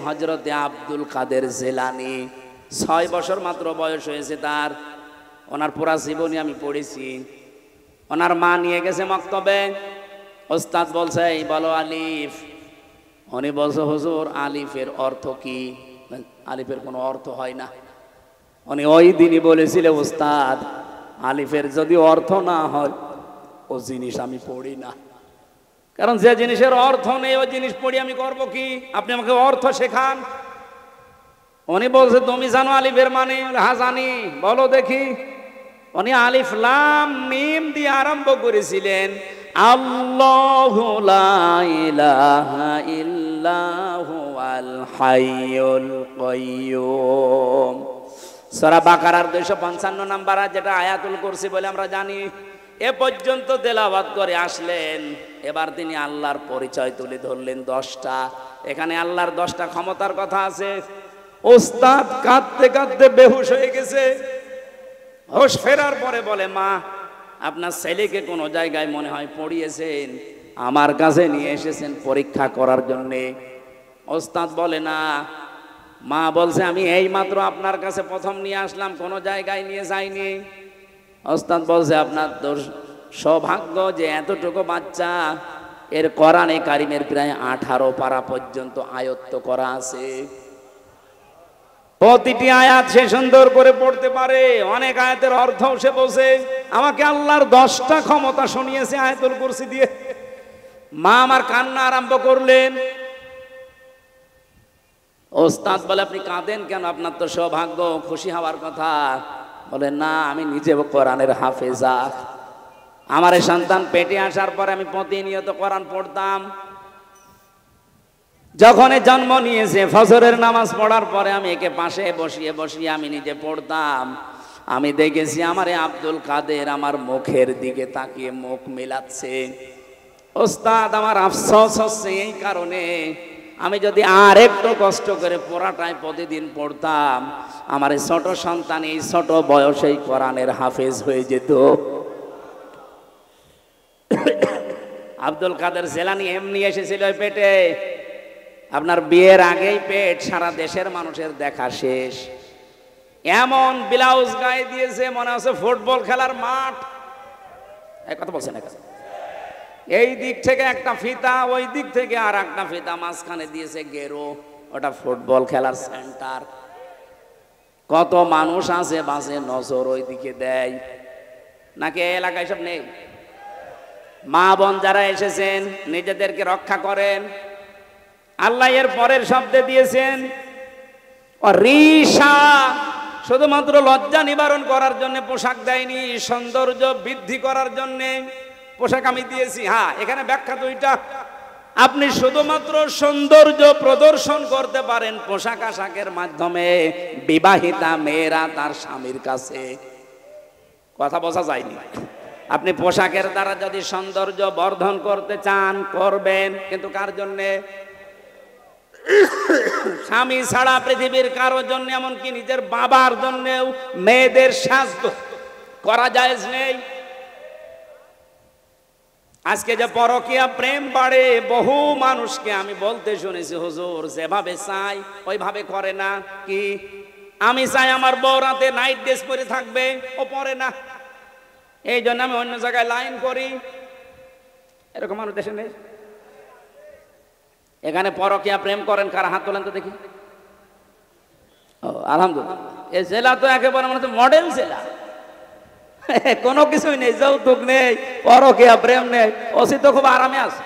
হযরতে আব্দুল কাদের জিলানী। 6 বছর মাত্র বয়স হয়েছে তার। ওনার পুরা জীবনী আমি পড়েছি। ওনার মা নিয়ে গেছে মক্তবে, ওস্তাদ বলছে এই বলো আলিফ। উনি বলছে হুজুর আলিফের অর্থ কি? আলিফের কোনো অর্থ হয় না। উনি ওই দিনই বলেছিলেন ওস্তাদ আলিফের যদি অর্থ না হয় ও জিনিস আমি পড়ি না, কারণ যে জিনিসের অর্থ নেই ওই জিনিস পড়ি আমি করব কি? আপনি আমাকে অর্থ শেখান। উনি বলছে তুমি জানো আলিফের মানে? হ্যাঁ জানি। বলো দেখি। উনি আলিফ লাম মিম দিয়ে আরম্ভ করেছিলেন আল্লাহু লা ইলাহা ইল্লাহু আল হাইয়ুল কাইয়্যুম। সূরা বাকারার 255 নাম্বার যেটা আয়াতুল কুরসি বলে আমরা জানি। এ পর্যন্ত তেলাওয়াত করে আসলেন। এবার তিনি আল্লাহর পরিচয় তুলে ধরলেন 10টা। এখানে আল্লাহর 10টা ক্ষমতার কথা আছে। ওস্তাদ কাঁদতে কাঁদতে বেহুশ হয়ে গেছে। হোশ ফেরার পরে বলে মা আপনার ছেলেকে কোনো জায়গায় মনে হয় পড়িয়েছেন, আমার কাছে নিয়ে এসেছেন পরীক্ষা করার জন্যে। ওস্তাদ বলে না। মা বলছে আমি এই মাত্র আপনার কাছে প্রথম নিয়ে আসলাম, কোনো জায়গায় নিয়ে যাইনি। ওস্তাদ বলছে আপনার তো সৌভাগ্য যে এতটুকু বাচ্চা এর কোরআনে কারিমের প্রায় 18 পারা পর্যন্ত আয়ত্ত করা আছে। প্রতিটি আয়াত সে সুন্দর করে পড়তে পারে, অনেক আয়াতের অর্থ সে বোঝে। আমাকে আল্লাহর 10টা ক্ষমতা শুনিয়েছে আয়াতুল কুরসি দিয়ে। মা আমার কান্না আরম্ভ করলেন। ওস্তাদ বলে আপনি কাঁদেন কেন? আপনার তো সৌভাগ্য, খুশি হওয়ার কথা। বলে না আমি নিজে কোরআনের হাফেজা। আমার এই সন্তান পেটে আসার পরে আমি প্রতিনিয়ত কোরআন পড়তাম। যখন জন্ম নিয়েছে ফজরের নামাজ পড়ার পরে আমি একে পাশে বসিয়ে বসিয়ে আমি নিজে পড়তাম। আমি দেখেছি আমারে আব্দুল কাদের আমার মুখের দিকে তাকিয়ে মুখ মেলাচ্ছে। ওস্তাদ আমার আফসোস হচ্ছে এই কারণে, আমি যদি আর একটু কষ্ট করে পড়াটাই প্রতিদিন পড়তাম আমার এই ছোট সন্তান এই ছোট বয়সেই কোরআনের হাফেজ হয়ে যেত। আব্দুল কাদের জিলানী এমনি এসেছিল পেটে। আপনার বিয়ের আগেই পেট, সারা দেশের মানুষের দেখা শেষ। এমন ব্লাউজ গায়ে দিয়েছে মনে হচ্ছে ফুটবল খেলার মাঠ। কথা বলছেন না? এই দিক থেকে একটা ফিতা, ওই দিক থেকে আর একটা ফিতা, মাঝখানে দিয়েছে গেরো, ওটা ফুটবল খেলার সেন্টার। কত মানুষ আছে বাসে নজর ওই দিকে দেয় নাকি এই এলাকায় সব নেই? মা বোন যারা এসেছেন নিজেদেরকে রক্ষা করেন। আল্লাহ এর পরের শব্দে দিয়েছেন রিশা, শুধুমাত্র লজ্জা নিবারণ করার জন্য পোশাক দেয়নি, সৌন্দর্য বৃদ্ধি করার জন্য পোশাক আমি দিয়েছি। হ্যাঁ এখানে ব্যাখ্যা দুইটা। আপনি শুধুমাত্র সৌন্দর্য প্রদর্শন করতে পারেন পোশাক আশাকের মাধ্যমে, বিবাহিতা মেয়েরা তার স্বামীর কাছে। কথা বোঝা যায়নি? আপনি পোশাকের দ্বারা যদি সৌন্দর্য বর্ধন করতে চান করবেন, কিন্তু কার জন্যে? স্বামী ছাড়া পৃথিবীর কারোর জন্য, এমনকি নিজের বাবার জন্যেও মেয়েদের সাজ করা জায়েজ নেই। আজকে যে পরকীয়া প্রেম বাড়ে, বহু মানুষকে আমি বলতে শুনেছি হুজুর যেভাবে চাই ওইভাবে করে না। কি আমি চাই আমার বউ রাতে নাইট ড্রেস পরে থাকবে, ও পরে না, এই জন্য আমি অন্য জায়গায় লাইন করি। এরকম মানুষ দেশে নেই? এখানে পরকীয়া প্রেম করেন কারা? হাত তোলেন তো দেখি। ও আলহামদুলিল্লাহ, এই জেলা তো একেবারে মানে মডেল জেলা। কোনো কিছুই নেই, যৌতুক নেই, পরকীয়া প্রেম নেই, ওসি তো খুব আরামে আছে।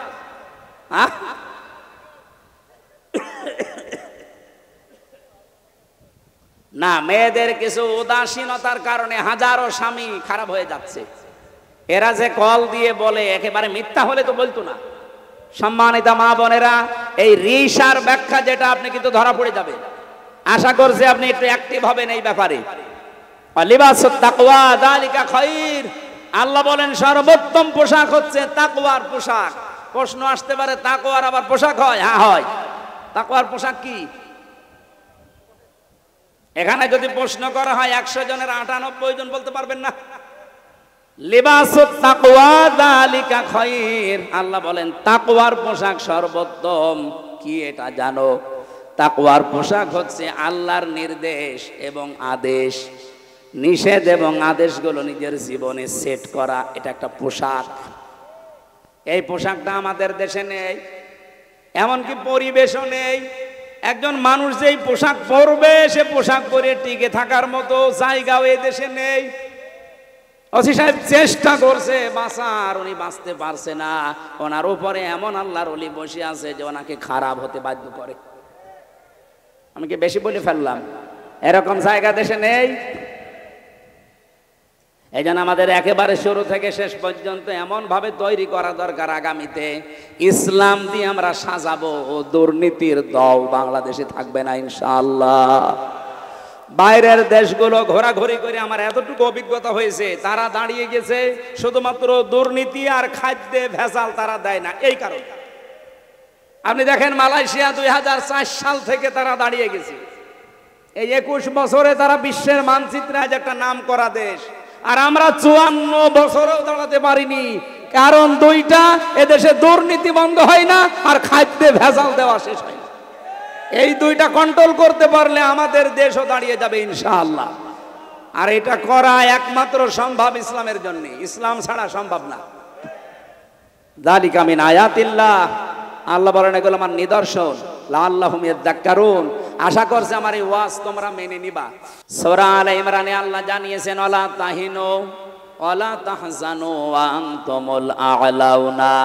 না, মেয়েদের কিছু উদাসীনতার কারণে হাজারো স্বামী খারাপ হয়ে যাচ্ছে। এরা যে কল দিয়ে বলে একেবারে মিথ্যা হলে তো বলতো না। সম্মানিতা মা বোনেরা, এই রিশার ব্যাখ্যা যেটা আপনি কিন্তু ধরা পড়ে যাবে। আশা করছি আপনি একটু অ্যাক্টিভ হবেন এই ব্যাপারে। লিবাসুত তাকওয়া যালিকা খায়র। আল্লাহ বলেন সর্বোত্তম পোশাক হচ্ছে তাকওয়ার পোশাক। প্রশ্ন আসতে পারে তাকওয়ার আবার পোশাক হয়? হ্যাঁ হয়। তাকওয়ার পোশাক কি? এখানে যদি প্রশ্ন করা হয় 100 জনের 98 জন বলতে পারবেন না। লিবাসুত তাকওয়া যালিকা খায়র। আল্লাহ বলেন তাকওয়ার পোশাক সর্বোত্তম। কি এটা জানো? তাকওয়ার পোশাক হচ্ছে আল্লাহর নির্দেশ এবং আদেশ, নিষেধ এবং আদেশগুলো নিজের জীবনে সেট করা, এটা একটা পোশাক। এই পোশাকটা আমাদের দেশে নেই, এমনকি পরিবেশও নেই। একজন মানুষ যেই পোশাক পরবে সে পোশাক পরে টিকে থাকার মতো জায়গাও এই দেশে নেই। ওসি সাহেব চেষ্টা করছে বাঁচার, উনি বাঁচতে পারছে না। ওনার উপরে এমন আল্লাহর ওলি বসে আছে যে ওনাকে খারাপ হতে বাধ্য করে। আমি কি বেশি বলে ফেললাম? এরকম জায়গা দেশে নেই। এই জন্য আমাদের একেবারে শুরু থেকে শেষ পর্যন্ত এমন ভাবে তৈরি করা দরকার, আগামীতে ইসলাম দিয়ে আমরা সাজাবো, দুর্নীতির দল বাংলাদেশে থাকবে না ইনশাআল্লাহ। বাইরের দেশগুলো ঘোরাঘুরি করে আমার এতটুকু অভিজ্ঞতা হয়েছে, তারা দাঁড়িয়ে গেছে শুধুমাত্র দুর্নীতি আর খাদ্যে ভেজাল তারা দেয় না, এই কারণে। আপনি দেখেন মালয়েশিয়া 2004 সাল থেকে তারা দাঁড়িয়ে গেছে। এই 21 বছরে তারা বিশ্বের মানচিত্রে আজ একটা নাম করা দেশ, আর আমরা 54 বছরেও দাঁড়াতে পারিনি। কারণ দুইটা, এদেশে দুর্নীতি বন্ধ হয় না আর খাদ্যে ভেজাল দেওয়া শেষ হয় না। এই দুইটা কন্ট্রোল করতে পারলে আমাদের দেশও দাঁড়িয়ে যাবে ইনশাআল্লাহ। আর এটা করা একমাত্র সম্ভব ইসলামের জন্য, ইসলাম ছাড়া সম্ভব না। যালিকা মিন আয়াতিল্লাহ, আল্লাহ বলেন এগুলো আমার নিদর্শন। লাআল্লাহুম ইয়াযাক্কারুন, আশা করছে আমার এই ওয়াজ তোমরা মেনে নিবা। সূরা আলে ইমরানে আল্লাহ জানিয়েছেন ওয়ালা তাহিনু ওয়ালা তাহজানু ওয়া আনতুমুল আ'লাউনা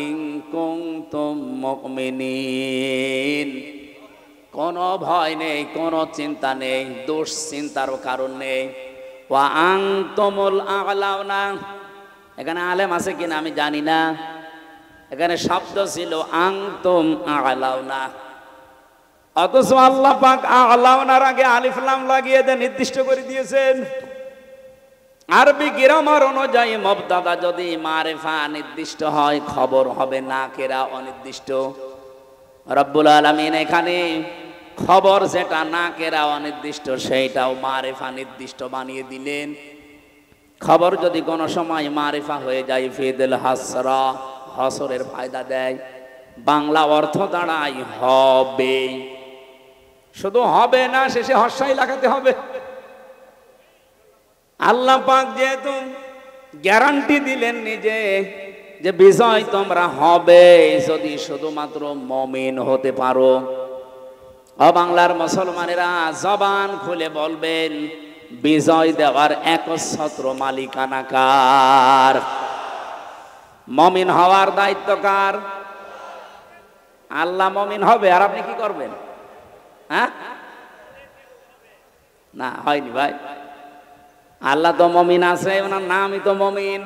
ইন কুনতুম মুমিনিন। কোনো ভয় নেই, কোনো চিন্তা নেই, দুশ্চিন্তারও কারণ নেই। ওয়া আনতুমুল আ'লাউনা, এখানে আলেম আছে কিনা আমি জানি না, এখানে শব্দ ছিল আনতুম আ'লাউনা, অথচ আল্লাহ পাক আ'লাউনার আগে আলিফ লাম লাগিয়ে দিয়ে নির্দিষ্ট করে দিয়েছেন। আরবি গ্রামার অনুযায়ী মুবতাদা যদি মারিফা নির্দিষ্ট হয়, খবর হবে নাকেরা অনির্দিষ্ট। রব্বুল আলামিন এখানে খবর যেটা নাকেরা অনির্দিষ্ট সেইটাও মারিফা নির্দিষ্ট বানিয়ে দিলেন। খবর যদি কোনো সময় মারিফা হয়ে যায় ফিদুল হাসরা, হসরের ফায়দা দেয়। বাংলা অর্থ দাঁড়ায় হবে, শুধু হবে না, শেষে হর্ষাই লাগাতে হবে। আল্লাহ পাক যেহেতু গ্যারান্টি দিলেন নিজে যে বিজয় তোমরা হবে যদি শুধুমাত্র মুমিন হতে পারো। বাংলার মুসলমানেরা জবান খুলে বলবেন বিজয় দেওয়ার একচ্ছত্র মালিকানা কার? মুমিন হওয়ার দায়িত্ব কার? আল্লাহ মুমিন হবে, আর আপনি কি করবেন? হ্যাঁ, না হয়নি ভাই। আল্লাহ তো মুমিন আছে, ওনার নামই তো মুমিন।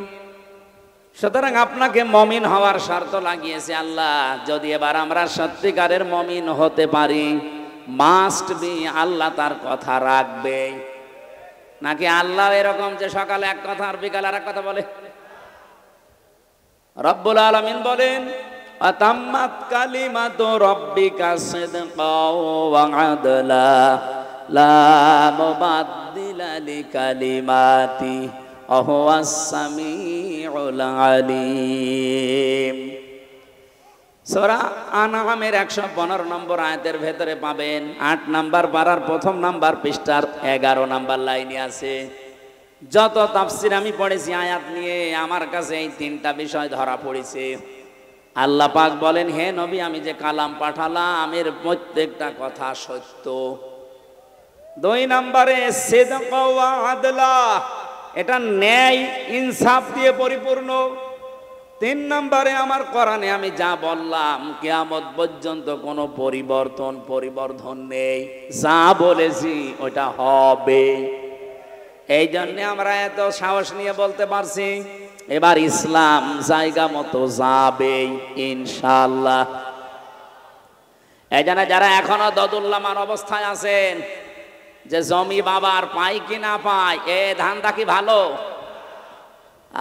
সুতরাং আপনাকে মুমিন হওয়ার শর্ত লাগিয়েছে আল্লাহ। যদি এবার আমরা সত্যিকারের মুমিন হতে পারি, মাস্ট বি আল্লাহ তার কথা রাখবে। নাকি আল্লাহ এরকম যে সকালে এক কথা আর বিকালে আর এক কথা বলে? রব্বুল আলামিন বলেন আতাম্মাত কালিমাতু রাব্বিকা সিদকাও ওয়া আদলা লা মুবাদদিলা লিকালিমাতি ওয়া হুয়াস সামিউল আলিম। সূরা আনআমের 115 নম্বর আয়াতের ভেতরে পাবেন 8 নাম্বার পারার প্রথম নাম্বার পৃষ্ঠার 11 নাম্বার লাইনে আছে। যত তাফসীর আমি পড়েছি আয়াত নিয়ে, আমার কাছে এই তিনটা বিষয় ধরা পড়েছে। আল্লাহ পাক বলেন, হে নবী, আমি যে কালাম পাঠালাম এর প্রত্যেকটা কথা সত্য। 2 নম্বরে সিদক ওয়া আদলা, এটা ন্যায় ইনসাফ দিয়ে পরিপূর্ণ। 3 নম্বরে আমার কোরআনে আমি যা বললাম কিয়ামত পর্যন্ত কোনো পরিবর্ধন নেই, যা বলেছি ওটা হবে। এই জন্য আমরা এত সাহস নিয়ে বলতে পারছি এবার ইসলাম জায়গা মতো যাবে ইনশাআল্লাহ। এই জন্য যারা এখনো দদুল্লামান অবস্থায় আছেন যে জমি বাবার পাই কি না পাই, এ ধান্দা কি ভালো?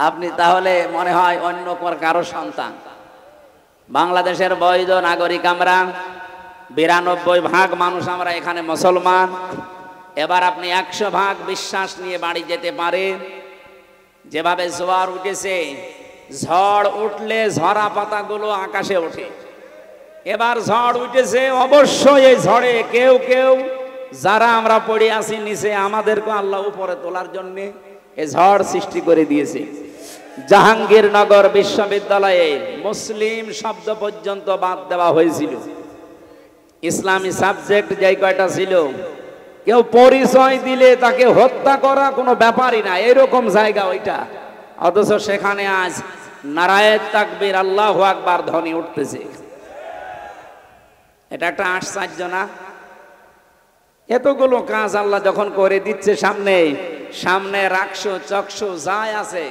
আপনি তাহলে মনে হয় অন্য কারো সন্তান। বাংলাদেশের বৈধ নাগরিক আমরা, 92% মানুষ আমরা এখানে মুসলমান। এবার আপনি 100% বিশ্বাস নিয়ে বাড়ি যেতে পারেন। যেভাবে জোয়ার উঠেছে, ঝড় উঠলে ঝরা পাতাগুলো আকাশে ওঠে, এবার ঝড় উঠেছে, অবশ্যই এই ঝড়ে কেউ কেউ যারা আমরা পড়ে আছি নিচে, আমাদেরকে আল্লাহ উপরে তোলার জন্য এই ঝড় সৃষ্টি করে দিয়েছে। জাহাঙ্গীরনগর বিশ্ববিদ্যালয়ে মুসলিম শব্দ পর্যন্ত বাদ দেওয়া হয়েছিল। ইসলামী সাবজেক্ট যেই কয়টা ছিল, কেউ পরিচয় দিলে তাকে হত্যা করা কোনো ব্যাপারই না, এরকম জায়গা ওইটা। অথচ সেখানে আজ নারায়ে তাকবীর আল্লাহু আকবার ধ্বনি উঠতেছে। এটা একটা আশ্চর্য না? এতগুলো কাজ আল্লাহ যখন করে দিচ্ছে সামনে, সামনে রাখছো চক্ষু যাই আছে,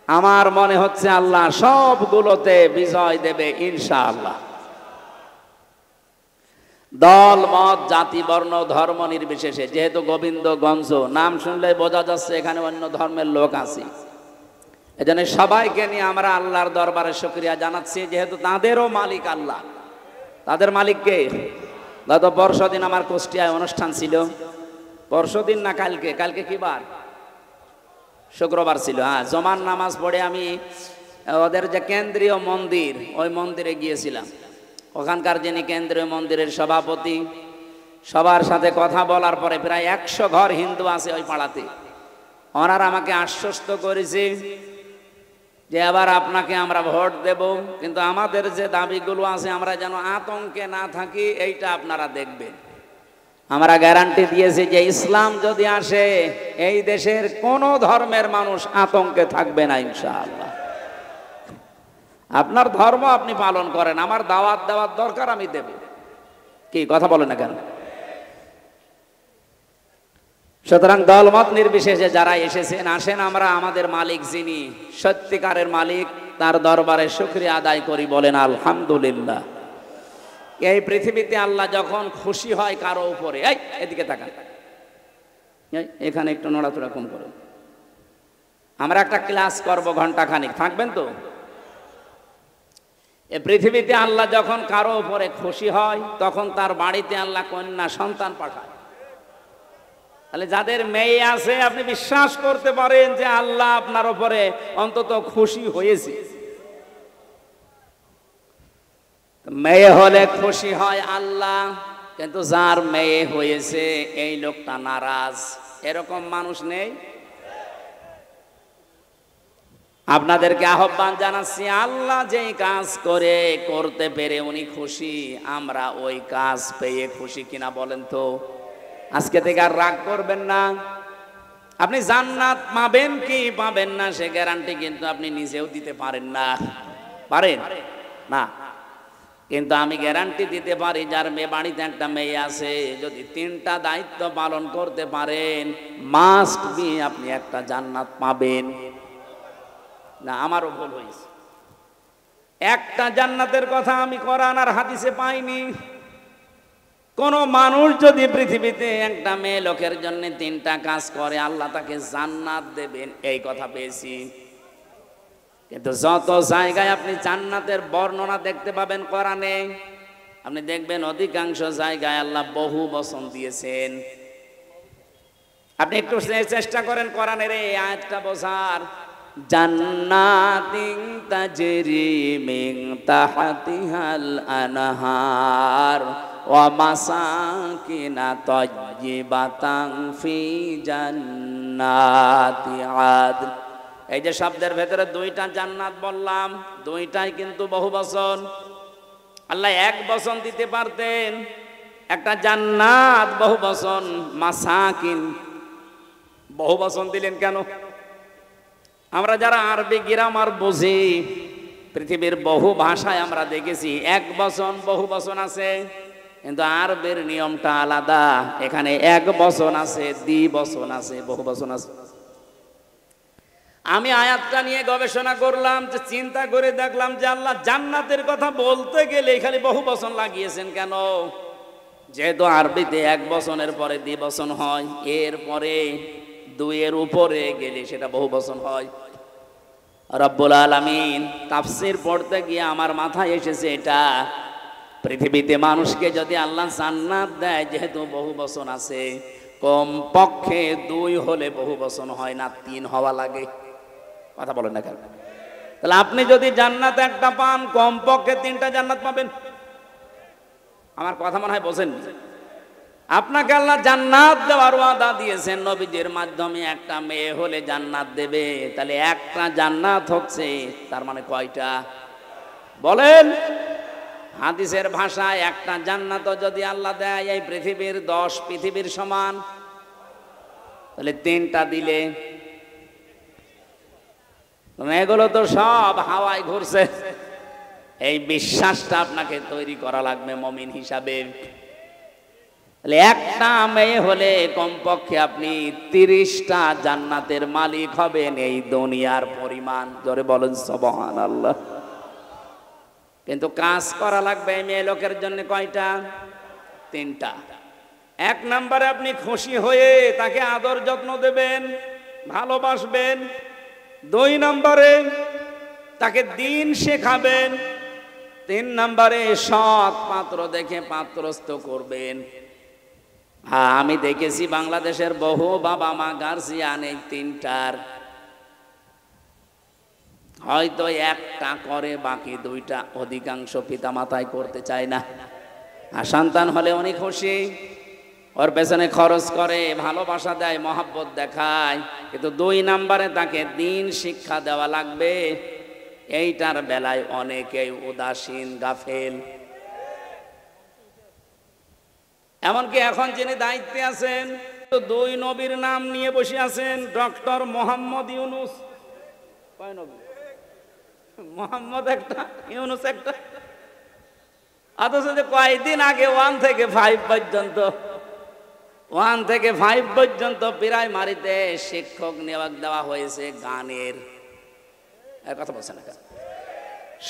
আমার মনে হচ্ছে আল্লাহ সবগুলোতে বিজয় দেবে ইনশাআল্লাহ। দল মত জাতি বর্ণ ধর্ম নির্বিশেষে, যেহেতু গোবিন্দগঞ্জ নাম শুনলে বোঝা যাচ্ছে এখানে অন্য ধর্মের লোক আছে, এজন্য সবাইকে নিয়ে আমরা আল্লাহর দরবারে শুকরিয়া জানাচ্ছি, যেহেতু তাদেরও মালিক আল্লাহ। তাদের মালিককে গত পরশুদিন আমার কুষ্টিয়ায় অনুষ্ঠান ছিল। পরশুদিন না কালকে? কালকে কি বার? শুক্রবার ছিল। হ্যাঁ, জমান নামাজ পড়ে আমি ওদের যে কেন্দ্রীয় মন্দির, ওই মন্দিরে গিয়েছিলাম। ওখানকার যিনি কেন্দ্রীয় মন্দিরের সভাপতি, সবার সাথে কথা বলার পরে প্রায় 100 ঘর হিন্দু আছে ওই পাড়াতে। ওনারা আমাকে আশ্বস্ত করেছে যে এবার আপনাকে আমরা ভোট দেব, কিন্তু আমাদের যে দাবিগুলো আছে আমরা যেন আতঙ্কে না থাকি, এইটা আপনারা দেখবেন। আমরা গ্যারান্টি দিয়েছি যে ইসলাম যদি আসে এই দেশের কোনো ধর্মের মানুষ আতঙ্কে থাকবে না ইনশাআল্লাহ। আপনার ধর্ম আপনি পালন করেন, আমার দাওয়াত দেওয়ার দরকার আমি দেব। কি কথা বলেন না কেন? সুতরাং দলমত নির্বিশেষে যারা এসেছেন, আসেন আমরা আমাদের মালিক যিনি সত্যিকারের মালিক, তার দরবারে শুকরিয়া আদায় করি, বলেন আলহামদুলিল্লাহ। এই পৃথিবীতে আল্লাহ যখন খুশি হয় কারো উপরে, এই এদিকে তাকান, এখানে একটু নড়াচড়া কম করুন। আমরা একটা ক্লাস করব ঘন্টাখানিক, থাকবেন তো? এই পৃথিবীতে আল্লাহ যখন কারো উপরে খুশি হয়, তখন তার বাড়িতে আল্লাহ কন্যা সন্তান পাঠায়। তাহলে যাদের মেয়ে আছে, আপনি বিশ্বাস করতে পারেন যে আল্লাহ আপনার উপরে অন্তত খুশি হয়েছে। মেয়ে হলে খুশি হয় আল্লাহ, কিন্তু যার মেয়ে হয়েছে এই লোকটা নারাজ, এরকম মানুষ নেই? আপনাদেরকে আহ্বান জানাচ্ছি, আল্লাহ যেই কাজ করে করতে পেরে উনি খুশি, আমরা ওই কাজ পেয়ে খুশি কিনা বলেন তো? আজকে থেকে আর রাগ করবেন না। আপনি জান্নাত পাবেন কি পাবেন না সে গ্যারান্টি কিন্তু আপনি নিজেও দিতে পারেন না। পারেন না? কিন্তু আমি গ্যারান্টি দিতে পারি, যার মেয়ে বাড়িতে একটা মেয়ে আছে, যদি 3টা দায়িত্ব পালন করতে পারেন, মাস্ট বি আপনি একটা জান্নাত পাবেন। না, আমারও ভুল হয়েছে। একটা জান্নাতের কথা আমি কোরআন আর হাদিসে পাইনি। কোন মানুষ যদি পৃথিবীতে একটা মেয়ে লোকের জন্য 3টা কাজ করে, আল্লাহ তাকে জান্নাত দেবেন, এই কথা পেয়েছি। কিন্তু যত জায়গায় আপনি জান্নাতের বর্ণনা দেখতে পাবেন কোরআনে, আপনি দেখবেন অধিকাংশ জায়গায় আল্লাহ বহু বচন দিয়েছেন। আপনি একটু চেষ্টা করেন কোরআনের এই আয়াতটা বোঝার। জান্নাতিন তাজরি মিন তাহতিহাল আনহার ওয়া মাসাকিনা তাইয়্যিবাতান ফি জান্নাতি আদন। এই যে শব্দের ভেতরে 2টা জান্নাত বললাম, 2টাই কিন্তু বহু বচন। আল্লাহ এক বচন দিতে পারতেন, একটা জান্নাত বহু বচন, মাসাকিন বহু বচন দিলেন কেন? আমরা যারা আরবি গ্রামার বুঝি, পৃথিবীর বহু ভাষায় আমরা দেখেছি এক বচন বহু বচন আছে, কিন্তু আরবের নিয়মটা আলাদা। এখানে এক বচন আছে, দ্বিবচন আছে, বহু বচন আছে। আমি আয়াতটা নিয়ে গবেষণা করলাম, যে চিন্তা করে দেখলাম যে আল্লাহ জান্নাতের কথা বলতে গেলে খালি বহু বচন লাগিয়েছেন কেন? যেহেতু আরবিতে এক বচনের পরে দ্বিবচন হয়, এরপরে 2-এর উপরে গেলে সেটা বহু বচন হয়। রব্বুল আলামিন তাফসীর পড়তে গিয়ে আমার মাথায় এসেছে এটা, পৃথিবীতে মানুষকে যদি আল্লাহ জান্নাত দেয়, যেহেতু বহু বচন আছে, কম পক্ষে 2 হলে বহু বচন হয় না, 3 হওয়া লাগে। কথা বলেন না কেন? তাহলে আপনি যদি জান্নাত একটা পান, কম পক্ষে 3টা জান্নাত পাবেন। আমার কথা মনে হয় বোঝেননি। আপনাকে আল্লাহ জান্নাত দেওয়ার ওয়াদা দিয়েছেন, নবীদের মাধ্যমে একটা মেয়ে হলে জান্নাত দেবে। তাহলে একটা জান্নাত হচ্ছে, তার মানে কয়টা বলেন? হাদিসের ভাষায় একটা জান্নাত যদি আল্লাহ দেয় এই পৃথিবীর 10 পৃথিবীর সমান, তাহলে 3টা দিলে এগুলো তো সব হাওয়ায় ঘুরছে। এই বিশ্বাসটা আপনাকে তৈরি করা লাগবে মুমিন হিসাবে। তাহলে একটা মেয়ে হলে কমপক্ষে আপনি 30টা জান্নাতের মালিক হবেন, এই দুনিয়ার পরিমাণ। জোরে বলেন সুবহানাল্লাহ। কিন্তু কাজ করা লাগবে মেয়ে লোকের জন্য কয়টা? 3টা। 1 নম্বরে আপনি খুশি হয়ে তাকে আদর যত্ন দেবেন, ভালোবাসবেন। 2 নম্বরে তাকে দ্বীন শেখাবেন। 3 নম্বরে সৎ পাত্র দেখে পাত্রস্থ করবেন। হ্যাঁ, আমি দেখেছি বাংলাদেশের বহু বাবা মা গার্জিয়ান এই 3টার হয়তো একটা করে, বাকি 2টা অধিকাংশ পিতা মাতাই করতে চায় না। আর সন্তান হলে উনি খুশি, ওর পেছনে খরচ করে, ভালোবাসা দেয়, মহব্বত দেখায়। কিন্তু 2 নম্বরে তাকে দ্বীন শিক্ষা দেওয়া লাগবে। এইটার বেলায় অনেকেই উদাসীন, গাফেল। এমনকি এখন যিনি দায়িত্বে আছেন, 2 নবীর নাম নিয়ে বসে আছেন, ডক্টর মোহাম্মদ ইউনুস। কয় নবী? মোহাম্মদ একটা, ইউনুস একটা। অথচ যে কয়েকদিন আগে 1 থেকে 5 পর্যন্ত প্রাইমারিতে শিক্ষক নিয়োগ দেওয়া হয়েছে গানের। কথা বলছেন না?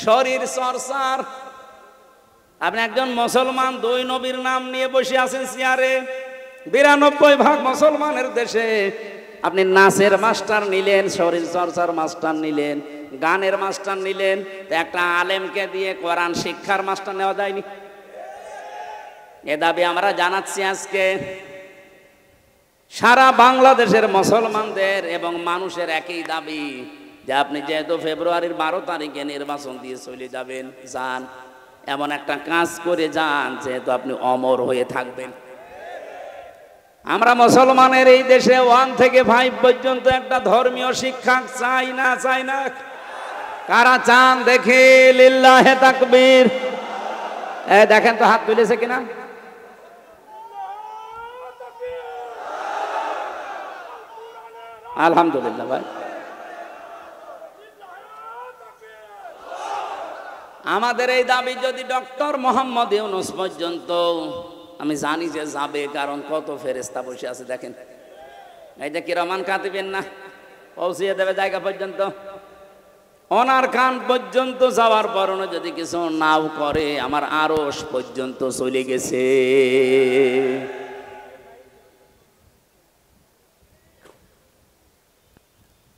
শরীর চর্চার। আপনি একজন মুসলমান 2 নবীর নাম নিয়ে বসে আছেন চেয়ারে। 92% মুসলমানের দেশে আপনি নাচের মাস্টার নিলেন, শরীর চর্চার মাস্টার নিলেন, গানের মাস্টার নিলেন। একটা আলেমকে দিয়ে কোরআন শিক্ষার মাস্টার নেওয়া যায়নি? এ দাবি আমরা জানাচ্ছি আজকে। সারা বাংলাদেশের মুসলমানদের এবং মানুষের একই দাবি যে আপনি যেহেতু ফেব্রুয়ারির 12 তারিখে নির্বাচন দিয়ে চলে যাবেন, যান, এমন একটা কাজ করে যান যেহেতু আপনি অমর হয়ে থাকবেন। আমরা মুসলমানের এই দেশে 1 থেকে 5 পর্যন্ত একটা ধর্মীয় শিক্ষা চাই না? চাই না? কারা চান দেখে? লিল্লাহে তাকবীর। দেখেন তো হাত তুলেছে কিনা? আলহামদুলিল্লাহ ভাই। আমাদের এই দাবি যদি ডক্টর মোহাম্মদ ইউনুস পর্যন্ত, আমি জানি যে যাবে, কারণ কত ফেরেশতা বসে আছে দেখেন। এই যে কিরামান কাতিবিন না, পৌঁছিয়ে দেবে জায়গা পর্যন্ত। ওনার কান পর্যন্ত যাওয়ার পরও যদি কিছু নাও করে, আমার আরশ পর্যন্ত চলে গেছে।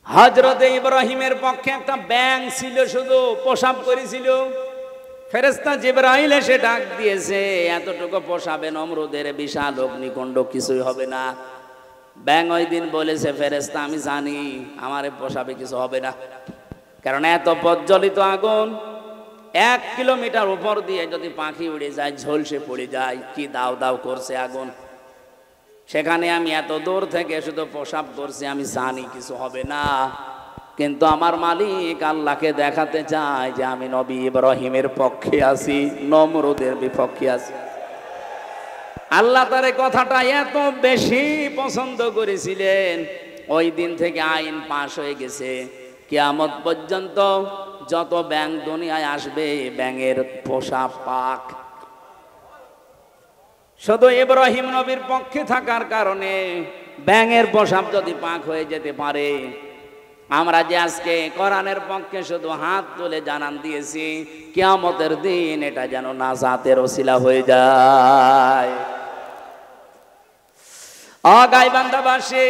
হযরতে ইব্রাহিমের পক্ষে একটা ব্যাঙ ছিল, শুধু পেশাব করেছিল। ফেরেশতা জিবরাইল এসে ডাক দিয়েছে, এতটুকু পেশাবে নমরুদের বিশাল অগ্নিকুণ্ড কিছুই হবে না। ব্যাঙ ওই দিন বলেছে, ফেরেশতা আমি জানি আমার পেশাবে কিছু হবে না, কারণ এত প্রজ্বলিত আগুন 1 কিলোমিটার উপর দিয়ে যদি পাখি উড়ে যায়, ঝলসে পড়ে যায়, কি দাও দাও করছে আগুন। সেখানে আমি এত দূর থেকে শুধু পেশাব করছি, আমি জানি কিছু হবে না। কিন্তু আমার মালিক আল্লাহকে দেখাতে চায় যে আমি নবী ইব্রাহিমের পক্ষে আছি, নমরুদের বিপক্ষে আছি। আল্লাহ তার এই কথাটা এত বেশি পছন্দ করেছিলেন, ওই দিন থেকে আইন পাশ হয়ে গেছে। কিয়ামত পর্যন্ত যত ব্যাঙ দুনিয়ায় আসবে, ব্যাঙের পেশাব পাক। শুধু ইব্রাহিম নবীর পক্ষে থাকার কারণে ব্যাঙের পেশাব যদি পাক হয়ে যেতে পারে, আমরা যে আজকে কোরআনের পক্ষে শুধু হাত তুলে জানান দিয়েছি, কিয়ামতের দিন এটা যেন নাজাতের ওসিলা হয়ে যায়। গাইবান্ধাবাসী,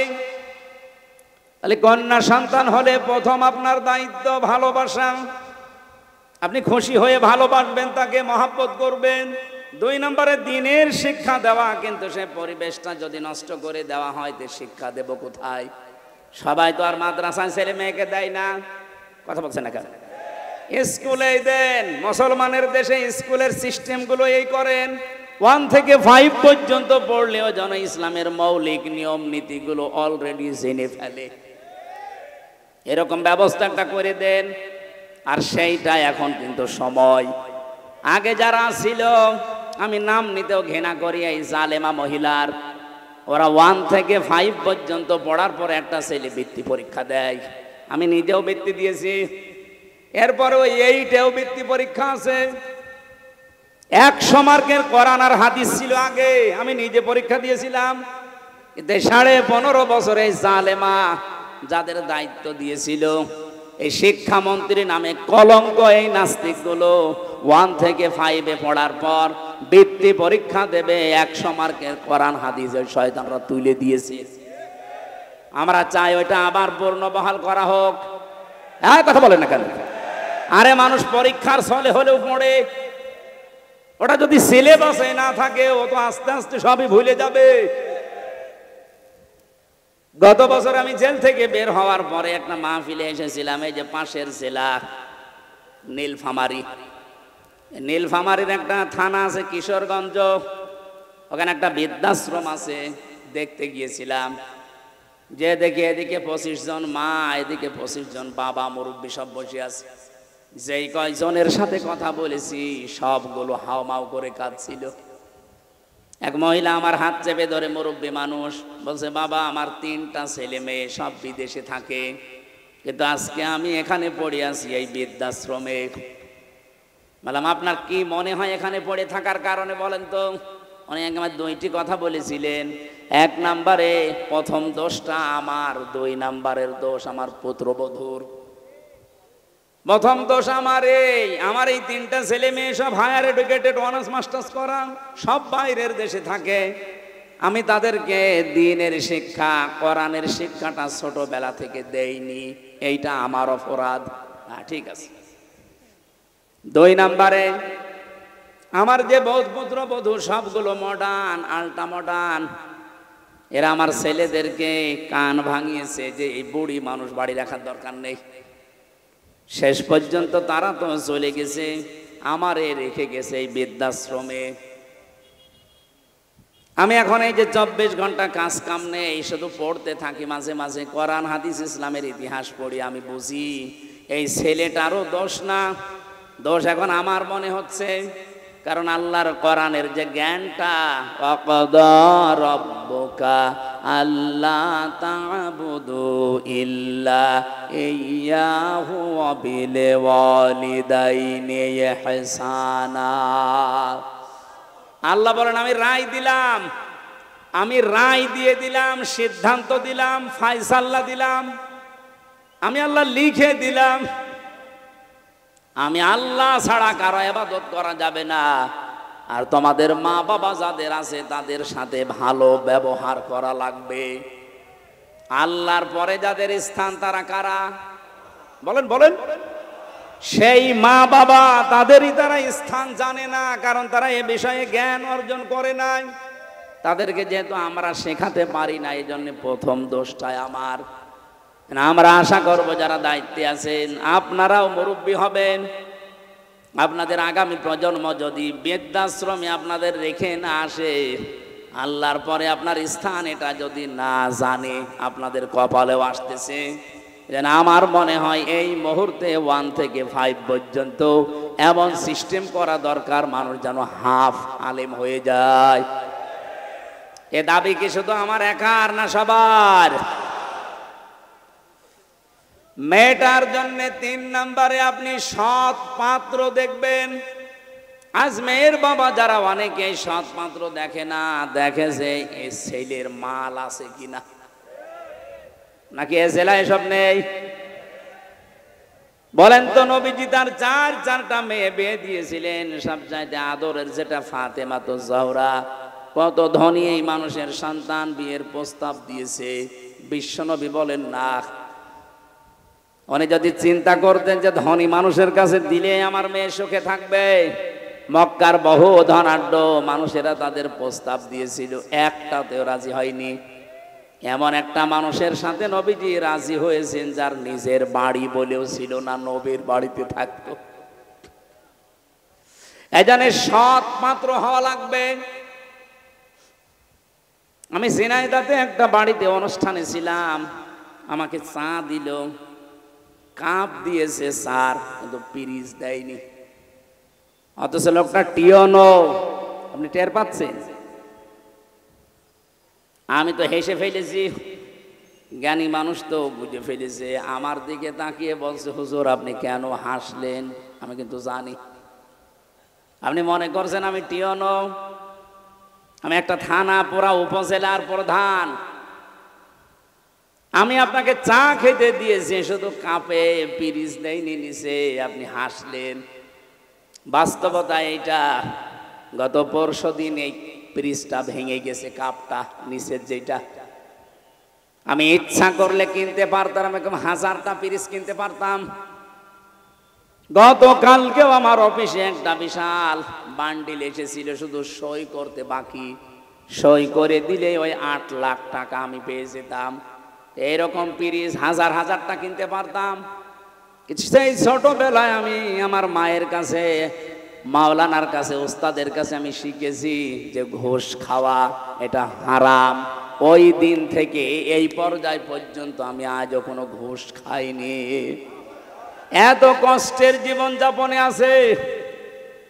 তাহলে কন্যা সন্তান হলে প্রথম আপনার দায়িত্ব ভালোবাসা। আপনি খুশি হয়ে ভালোবাসবেন, তাকে মহব্বত করবেন। 2 নম্বরে দ্বীনের শিক্ষা দেওয়া। কিন্তু সে পরিবেশটা যদি নষ্ট করে দেওয়া হয়, তো শিক্ষা দেব কোথায়? সবাই তো আর মাদ্রাসায় ছেলে মেয়েকে দেয় না। কথা বলছেন না কেন? স্কুলেই দেন। মুসলমানের দেশে স্কুলের সিস্টেমগুলো এই করেন। 1 থেকে 5 পর্যন্ত পড়লেও যেন ইসলামের মৌলিক নিয়ম নীতিগুলো অলরেডি জেনে ফেলে, এরকম ব্যবস্থাটা করে দেন। আর সেইটা এখন কিন্তু সময়। আগে যারা ছিল, আমি নাম নিতেও ঘৃণা করি, এই জালেমা মহিলার, ওরা 1 থেকে 5 পর্যন্ত পড়ার পরে একটা ছেলে বৃত্তি পরীক্ষা দেয়। আমি নিজেও বৃত্তি দিয়েছি। এরপরে ওই 8এও বৃত্তি পরীক্ষা আছে। 100 মার্কের কোরআন আর হাদিস ছিল আগে, আমি নিজে পরীক্ষা দিয়েছিলাম। কিন্তু 15.5 বছরে জালেমা যাদের দায়িত্ব দিয়েছিল, এই শিক্ষামন্ত্রী নামে কলঙ্ক, এই নাস্তিকগুলো 1 থেকে 5-এ পড়ার পর বৃত্তি পরীক্ষা দেবে 100 মার্কের কোরআন হাদিস, ওই শয়তানরা তুলে দিয়েছে। আমরা চাই ওইটা আবার পূর্ণবহাল করা হোক। হ্যাঁ, কথা বলেন না কেন? আরে মানুষ পরীক্ষার ছলে হলেও পড়ে, ওটা যদি সিলেবাসে না থাকে ও তো আস্তে আস্তে সবই ভুলে যাবে। গত বছর আমি জেল থেকে বের হওয়ার পরে একটা মাহফিলে এসেছিলাম, এই যে পাশের জেলা নীলফামারী। নীলফামারীর একটা থানা আছে কিশোরগঞ্জ, ওখানে একটা বৃদ্ধাশ্রম আছে, দেখতে গিয়েছিলাম। যে দেখি এদিকে 25 জন মা, এদিকে 25 জন বাবা, মুরব্বী সব বসে আছে। যেই কয়জনের সাথে কথা বলেছি সবগুলো হাওমাও করে কাঁদছিল। এক মহিলা আমার হাত চেপে ধরে, মুরব্বী মানুষ, বলছে, বাবা আমার 3টা ছেলে মেয়ে সব বিদেশে থাকে, কিন্তু আজকে আমি এখানে পড়ে আছি এই বৃদ্ধাশ্রমে। বললাম, আপনার কি মনে হয় এখানে পড়ে থাকার কারণে বলেন তো? উনি আমার 2টি কথা বলেছিলেন। 1 নম্বরে প্রথম দোষটা আমার, 2 নম্বরের দোষ আমার পুত্রবধূর। প্রথম দোষ আমার এই 3টা ছেলে মেয়ে সব হায়ার এডুকেটেড, অনার্স মাস্টার্স করা, সব বাইরের দেশে থাকে। আমি তাদেরকে দ্বীনের শিক্ষা, কোরআনের শিক্ষাটা ছোটবেলা থেকে দেইনি, এইটা আমার অপরাধ। ঠিক আছে। 2 নম্বরে আমার যে পুত্রবধূ সবগুলো মডার্ন, আল্ট্রা মডার্ন, এরা আমার ছেলেদেরকে কান ভাঙিয়েছে যে এই বুড়ি মানুষ বাড়ি রাখার দরকার নেই। শেষ পর্যন্ত তারা তো চলে গেছে, আমারে রেখে গেছে এই বৃদ্ধাশ্রমে। আমি এখন এই যে 24 ঘন্টা কাজ কাম নেই, শুধু পড়তে থাকি, মাঝে মাঝে কোরআন হাদিস ইসলামের ইতিহাস পড়ি। আমি বুঝি এই ছেলেটারও দোষ না, দোষ এখন আমার মনে হচ্ছে। কারণ আল্লাহর কোরআনের যে জ্ঞানটা, ওয়াকাদা রাব্বুকা আল্লা তা'বুদু ইল্লা ইয়্যাহু ওয়া বিল ওয়ালিদাইনি ইহসানা। আল্লাহ বলেন, আমি রায় দিলাম, আমি রায় দিয়ে দিলাম, সিদ্ধান্ত দিলাম, ফায়সালা দিলাম, আমি আল্লাহ লিখে দিলাম, আমি আল্লাহ ছাড়া কারো ইবাদত করা যাবে না। আর তোমাদের মা বাবা যাদের আছে তাদের সাথে ভালো ব্যবহার করা লাগবে। আল্লাহর পরে যাদের স্থান তারা কারা? বলেন বলেন। সেই মা বাবা, তাদেরই তারা স্থান জানে না, কারণ তারা এ বিষয়ে জ্ঞান অর্জন করে নাই। তাদেরকে যেহেতু আমরা শেখাতে পারি না, এই জন্য প্রথম দোষটাই আমার। আমরা আশা করব যারা দায়িত্বে আছেন আপনারাও মুরব্বী হবেন। আপনাদের আগামী প্রজন্ম যদি বৃদ্ধাশ্রমে আপনাদের রেখে না আসে, আল্লাহর পরে আপনার স্থান এটা যদি না জানে, আপনাদের কপালেও আসতেছে। যেন আমার মনে হয় এই মুহূর্তে 1 থেকে 5 পর্যন্ত এমন সিস্টেম করা দরকার, মানুষ যেন হাফ আলেম হয়ে যায়। এ দাবি কি শুধু আমার একার না সবার? মেয়েটার জন্য 3 নম্বরে আপনি সৎ পাত্র দেখবেন। আজ মেয়ের বাবা যারা, অনেকে সৎ পাত্র দেখে না, দেখে যে এই ছেলের মাল আছে কিনা, নাকি এ জেলায় এসব নেই? বলেন তো, নবীজি তার 4টা মেয়ে বিয়ে দিয়েছিলেন, সবচাইতে আদরের যেটা ফাতেমা তো জহরা। কত ধনী এই মানুষের সন্তান, বিয়ের প্রস্তাব দিয়েছে, বিশ্বনবী বলেন না। উনি যদি চিন্তা করতেন যে ধনী মানুষের কাছে দিলে আমার মেয়ে সুখে থাকবে, মক্কার বহু ধনাঢ্য মানুষেরা তাদের প্রস্তাব দিয়েছিল, একটাতেও রাজি হয়নি। এমন একটা মানুষের সাথে নবীজি রাজি হয়েছেন যার নিজের বাড়ি বলেও ছিল না, নবীর বাড়িতে থাকতো। এজন্য সৎ পাত্র হওয়া লাগবে। আমি ঝিনাইদহতে একটা বাড়িতে অনুষ্ঠানে ছিলাম, আমাকে চা দিল, কাপ দিয়েছে স্যার, কিন্তু পিরিচ দেয়নি। অথচ লোকটা টিয়নো, আপনি টের পাচ্ছেন? আমি তো হেসে ফেলেছি, জ্ঞানী মানুষ তো বুঝে ফেলেছে। আমার দিকে তাকিয়ে বলছে, হুজুর আপনি কেন হাসলেন? আমি কিন্তু জানি আপনি মনে করছেন আমি টিয়নো। আমি একটা থানা পুরা উপজেলার প্রধান। আমি আপনাকে চা খেতে দিয়েছি, শুধু কাপে পিরিচ দেয়নি নিচে, আপনি হাসলেন। বাস্তবতা এইটা, গত পরশুদিন এই পিরিচটা ভেঙে গেছে, কাপটা নিচের যেটা। আমি ইচ্ছা করলে কিনতে পারতাম, আমি 1000টা পিরিচ কিনতে পারতাম। গতকালকেও আমার অফিসে একটা বিশাল বান্ডিল এসেছিল, শুধু সই করতে বাকি। সই করে দিলে ওই 8 লাখ টাকা আমি পেয়ে যেতাম। এইরকম পিরিচ হাজার হাজারটা কিনতে পারতাম। সেই ছোটবেলায় আমি আমার মায়ের কাছে, মাওলানার কাছে, ওস্তাদের কাছে আমি শিখেছি যে ঘুষ খাওয়া এটা হারাম। ওই দিন থেকে এই পর্যায় পর্যন্ত আমি আজও কোনো ঘুষ খাইনি। এত কষ্টের জীবন যাপনে আছে।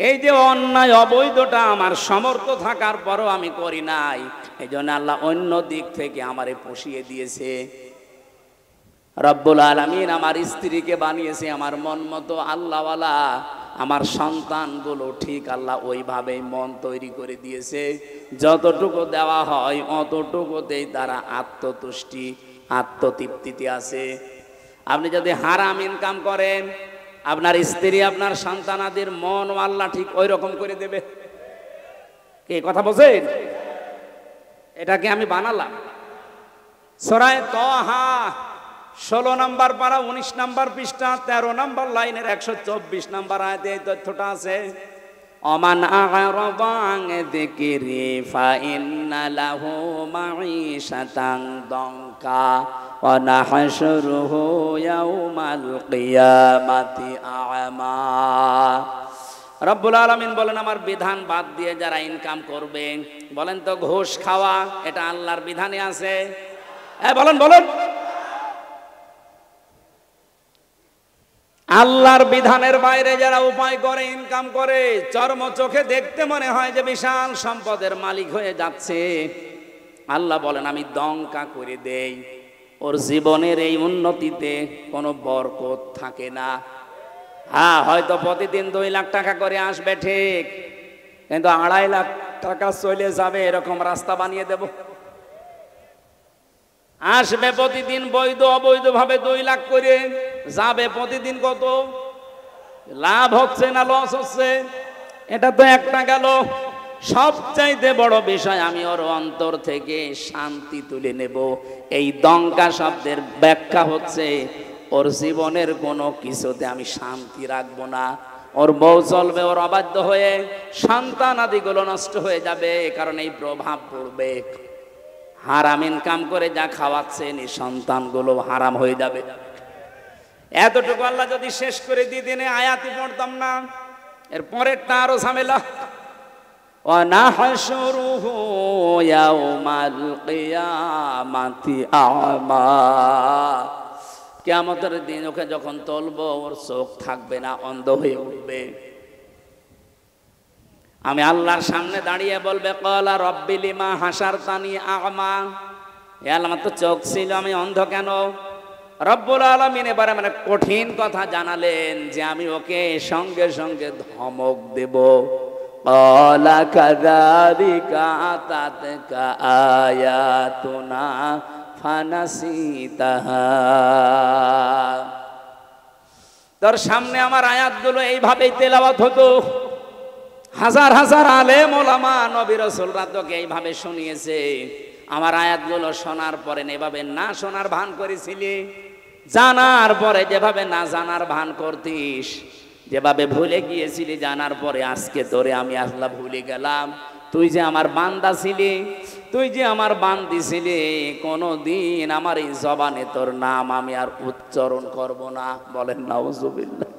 এই যে অন্যায় অবৈধটা আমার সমর্থ থাকার পরও আমি করি নাই, এই জন্য আল্লাহ অন্য দিক থেকে আমারে পুষিয়ে দিয়েছে। রব্বুল আলামিন আমার স্ত্রীকে বানিয়েছে আমার মন মতো আল্লাহওয়ালা। আমার সন্তানগুলো ঠিক আল্লাহ ওইভাবেই মন তৈরি করে দিয়েছে। যতটুকু দেওয়া হয় অতটুকুতেই তারা আত্মতুষ্টি, আত্মতৃপ্তিতে আছে। আপনি যদি হারাম ইনকাম করেন, আপনার স্ত্রী, আপনার সন্তানাদের মন আল্লাহ ঠিক ওই রকম করে দেবে। কে কথা বলছেন? এটাকে আমি বানালাম। সূরা তাহা 16 নম্বর পারা 19 নম্বর পৃষ্ঠা 13 নম্বর লাইনের 124 নম্বর আয়াতে এই তথ্যটা আছে। অমান আ'রাদা আন যিকরি ফাইন্না লাহু মাঈশাতান দঙ্কা ওয়া নাহশুরুহু ইয়াউমাল কিয়ামাতি আ'মা। রব্বুল আলামিন বলেন, আমার বিধান বাদ দিয়ে যারা ইনকাম করবে, বলেন তো ঘুষ খাওয়া এটা আল্লাহর বিধানে আছে? বলেন বলেন। আল্লাহর বিধানের বাইরে যারা উপায় করে, ইনকাম করে, চর্ম চোখে দেখতে মনে হয় যে বিশাল সম্পদের মালিক হয়ে যাচ্ছে, আল্লাহ বলেন আমি দঙ্কা করে দেই। ওর জীবনের এই উন্নতিতে কোনো বরকত থাকে না। হ্যাঁ, হয়তো প্রতিদিন 2 লাখ টাকা করে আসবে ঠিক, কিন্তু 2.5 লাখ টাকা চলে যাবে এরকম রাস্তা বানিয়ে দেব। আসবে প্রতিদিন বৈধ অবৈধ ভাবে 2 লাখ করে, যাবে প্রতিদিন কত? লাভ হচ্ছে না লস হচ্ছে? এটা তো একটা গেল। সবচাইতে বড় বিষয়, আমি ওর অন্তর থেকে শান্তি তুলে নেব। এই দঙ্কা শব্দের ব্যাখ্যা হচ্ছে ওর জীবনের কোনো কিছুতে আমি শান্তি রাখবো না। ওর বউ চলবে ওর অবাধ্য হয়ে, সন্তান আদিগুলো নষ্ট হয়ে যাবে, কারণ এই প্রভাব পড়বে। হারাম ইনকাম করে যা খাওয়াচ্ছেন এই সন্তানগুলো হারাম হয়ে যাবে। এতটুকু আল্লাহ যদি শেষ করে দিতেন আয়াতই পড়তাম না। এর পরেরটা আরো ঝামেলা। ওয়া নাহশুরুহু ইয়াউমাল কিয়ামাতি আ'মা। কিয়ামতের দিন ওকে যখন তুলবো, ওর চোখ থাকবে না, অন্ধ হয়ে উঠবে। আমি আল্লাহর সামনে দাঁড়িয়ে বলবে, ক্বালা রাব্বি লিমা হাসারতানি আ'মা। হে আল্লাহ, আমার তো চোখ ছিল, আমি অন্ধ কেন? রব্বুল আলামিন এবারে মানে কঠিন কথা জানালেন যে আমি ওকে সঙ্গে সঙ্গে ধমক দেব। ক্বালা কাযালিকা আতাতকা আয়াতুনা ফানাসিতাহা। তোর সামনে আমার আয়াতগুলো এইভাবেই তেলাওয়াত হতো। হাজার হাজার আলেম ওলামা নবী রাসূলরা তোকে এইভাবে শুনিয়েছে। আমার আয়াতগুলো শোনার পরে এভাবে না শোনার ভান করেছিলি, জানার পরে যেভাবে না জানার ভান করতিস, যেভাবে ভুলে গিয়েছিলি জানার পরে, আজকে তোরে আমি আল্লাহ ভুলে গেলাম। তুই যে আমার বান্দা ছিলি, তুই যে আমার বান্দি ছিলি, কোনোদিন আমার এই জবানে তোর নাম আমি আর উচ্চারণ করব না। বলেন নাউজুবিল্লাহ।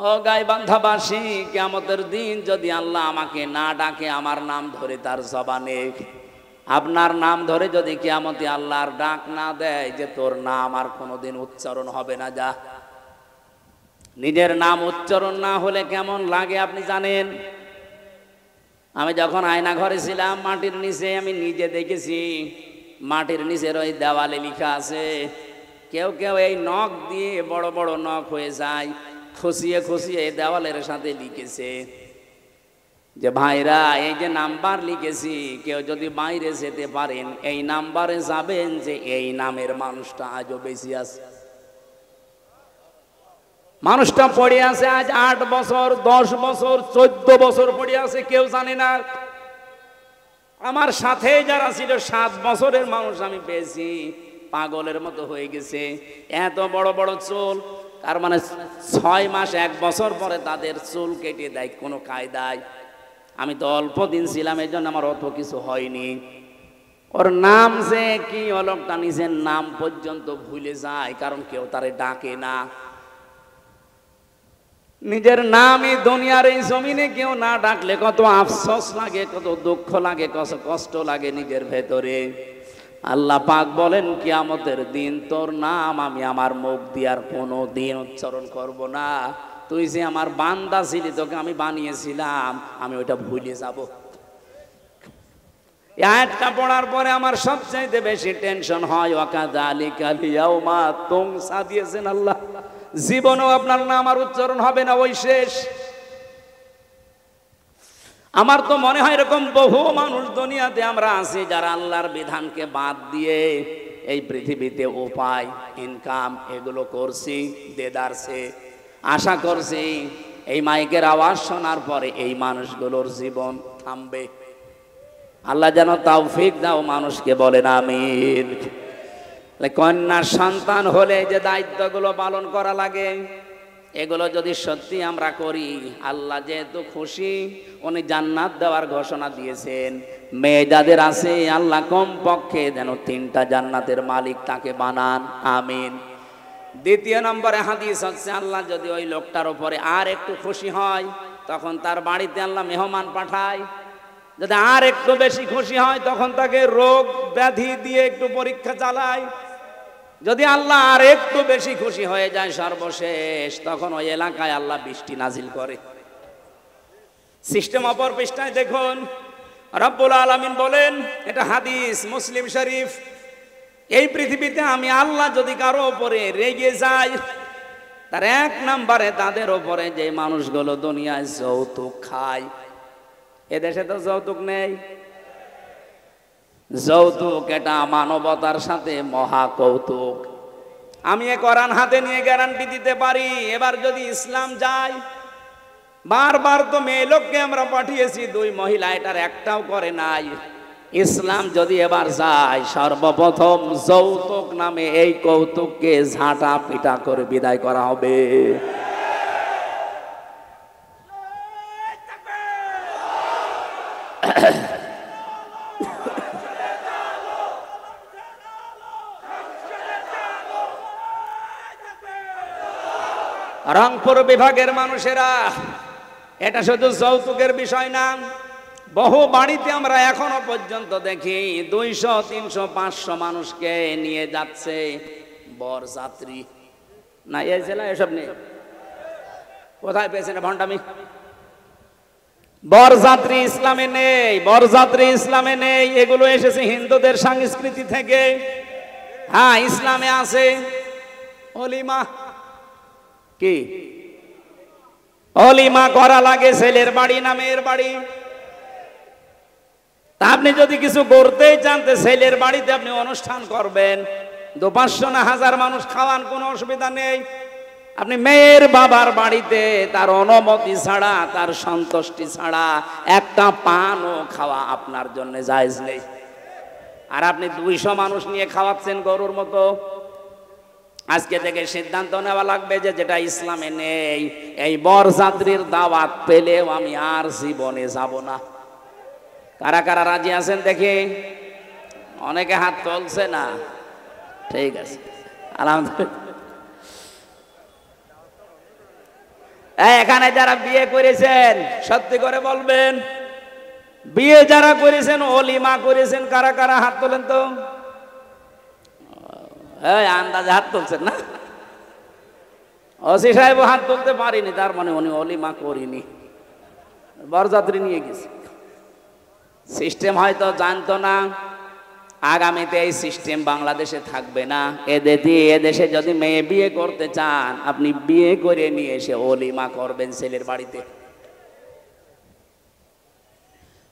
ও গাইবান্ধাবাসী, কিয়ামতের দিন যদি আল্লাহ আমাকে না ডাকে, আমার নাম ধরে তার জবানে, আপনার নাম ধরে যদি কিয়ামতে আল্লাহর ডাক না দেয় যে তোর নাম আর কোনোদিন উচ্চারণ হবে না, যা। নিজের নাম উচ্চারণ না হলে কেমন লাগে আপনি জানেন? আমি যখন আয়না ঘরে ছিলাম, মাটির নিচে আমি নিজে দেখেছি, মাটির নিচের ওই দেওয়ালে লেখা আছে, কেউ কেউ এই নখ দিয়ে বড় বড় নখ হয়ে যায়, খুশিয়ে খুশিয়ে দেওয়ালের সাথে লিখেছে যে ভাইরা, এই যে নাম্বার লিখেছি, কেউ যদি বাইরে যেতে পারেন এই নাম্বারে যাবেন যে এই নামের মানুষটা আজও বেশি আছে। মানুষটা পড়ে আছে আজ 8 বছর, 10 বছর, 14 বছর পড়ে আছে, কেউ জানে না। আমার সাথে যারা ছিল 7 বছরের মানুষ আমি পেয়েছি, পাগলের মতো হয়ে গেছে, এত বড় বড় চুল। তার মানে 6 মাস 1 বছর পরে তাদের চুল কেটে দেয় কোনো কায়দায়। আমি তো অল্প দিন ছিলাম, এই জন্য আমার অত কিছু হয়নি। ওর নাম যে কি, লোকটা নিজের নাম পর্যন্ত ভুলে যায়, কারণ কেউ তারে ডাকে না। নিজের নামই দুনিয়ার এই জমিনে কেউ না ডাকলে কত আফসোস লাগে, কত দুঃখ লাগে, কত কষ্ট লাগে নিজের ভেতরে। আল্লাহ পাক বলেন, কিয়ামতের দিন তোর নাম আমি আমার মুখ দিয়ে আর কোনো দিন উচ্চারণ করব না। তুই যে আমার বান্দা ছিলি, তোকে আমি বানিয়েছিলাম, আমি ওইটা ভুলে যাব। এই আয়াতটা পড়ার পরে আমার সবচাইতে বেশি টেনশন হয়, ওয়াকাযালিকাল ইয়াউমা তুনসা দিয়েছেন আল্লাহ, জীবনেও আপনার নাম আর উচ্চারণ হবে না, ওই শেষ। আমার তো মনে হয় এরকম বহু মানুষ দুনিয়াতে আমরা আছি যারা আল্লাহর বিধানকে বাদ দিয়ে এই পৃথিবীতে উপায়, ইনকাম এগুলো করছি, দেদারছে, আশা করছি এই মাইকের আওয়াজ শোনার পরে এই মানুষগুলোর জীবন থামবে। আল্লাহ যেন তৌফিক দাও মানুষকে, বলেন আমিন। কন্যা সন্তান হলে যে দায়িত্বগুলো পালন করা লাগে, এগুলো যদি সত্যি আমরা করি, আল্লাহ যেহেতু খুশি, উনি জান্নাত দেওয়ার ঘোষণা দিয়েছেন। মেয়ে যাদের আছে, আল্লাহ কমপক্ষে যেন 3টা জান্নাতের মালিক তাকে বানান, আমিন। দ্বিতীয় নম্বরে হাদিস হচ্ছে, আল্লাহ যদি ওই লোকটার উপরে আর একটু খুশি হয়, তখন তার বাড়িতে আল্লাহ মেহমান পাঠায়। যদি আর একটু বেশি খুশি হয়, তখন তাকে রোগ ব্যাধি দিয়ে একটু পরীক্ষা চালায়। যদি আল্লাহ আর একটু বেশি খুশি হয়ে যায়, সর্বশেষ তখন ওই এলাকায় আল্লাহ বৃষ্টি নাজিল করে। সিস্টেম অপর পৃষ্ঠায় দেখুন, রব্বুল আলামিন বলেন, এটা হাদিস মুসলিম শরীফ, এই পৃথিবীতে আমি আল্লাহ যদি কারো উপরে রেগে যাই, তার 1 নম্বরে তাদের উপরে যে মানুষগুলো দুনিয়ায় যৌতুক খায়। এদেশে তো যৌতুক নেই। যৌতুক এটা মানবতার সাথে মহা কৌতুক। আমি এ কোরআন হাতে নিয়ে গ্যারান্টি দিতে পারি, এবার যদি ইসলাম যায়, বারবার তো মেয়ে লোককে আমরা পাঠিয়েছি, 2 মহিলা এটার একটাও করে নাই। ইসলাম যদি এবার যায়, সর্বপ্রথম যৌতুক নামে এই কৌতুককে ঝাঁটা পিটা করে বিদায় করা হবে। রংপুর বিভাগের মানুষেরা, এটা শুধু যৌতুকের বিষয় না, বহু বাড়িতে আমরা এখনো পর্যন্ত দেখি 200, 300, 500 মানুষকে নিয়ে যাচ্ছে বরযাত্রী। না এই জেলা এসব নেই, কোথায় পেয়েছেন ভণ্ডামি? বরযাত্রী ইসলামে নেই, বরযাত্রী ইসলামে নেই। এগুলো এসেছে হিন্দুদের সংস্কৃতি থেকে। হ্যাঁ, ইসলামে আছে অলিমা। কি অলিমা করা লাগে? ছেলের বাড়ি না মেয়ের বাড়ি? তা আপনি যদি কিছু করতেই চান, ছেলের বাড়িতে আপনি অনুষ্ঠান করবেন, 200-500 না 1000 মানুষ খাওয়ান, কোনো অসুবিধা নেই। আপনি মেয়ের বাবার বাড়িতে তার অনুমতি ছাড়া, তার সন্তুষ্টি ছাড়া একটা পানও খাওয়া আপনার জন্য জায়েজ নেই। আর আপনি 200 মানুষ নিয়ে খাওয়াচ্ছেন গরুর মতো। আজকে থেকে সিদ্ধান্ত নেওয়া লাগবে যে যেটা ইসলামে নেই, এই বরযাত্রীর দাওয়াত পেলেও আমি আর জীবনে যাব না। কারা কারা রাজি আছেন দেখি? অনেকে হাত তুলছে না। ঠিক আছে, আলহামদুলিল্লাহ। এখানে যারা বিয়ে করেছেন সত্যি করে বলবেন, বিয়ে যারা করেছেন অলিমা করেছেন কারা কারা হাত তোলেন তো? আন্দাজে হাত তুলছেন না? ওসি সাহেব হাত তুলতে পারিনি, তার মানে উনি অলিমা করিনি, বরযাত্রী নিয়ে গেছে। সিস্টেম হয়তো জানতো না আগামীতে এই সিস্টেম বাংলাদেশে থাকবে না। এদেশে যদি মেয়ে বিয়ে করতে চান আপনি বিয়ে করে নিয়ে এসে অলিমা করবেন ছেলের বাড়িতে।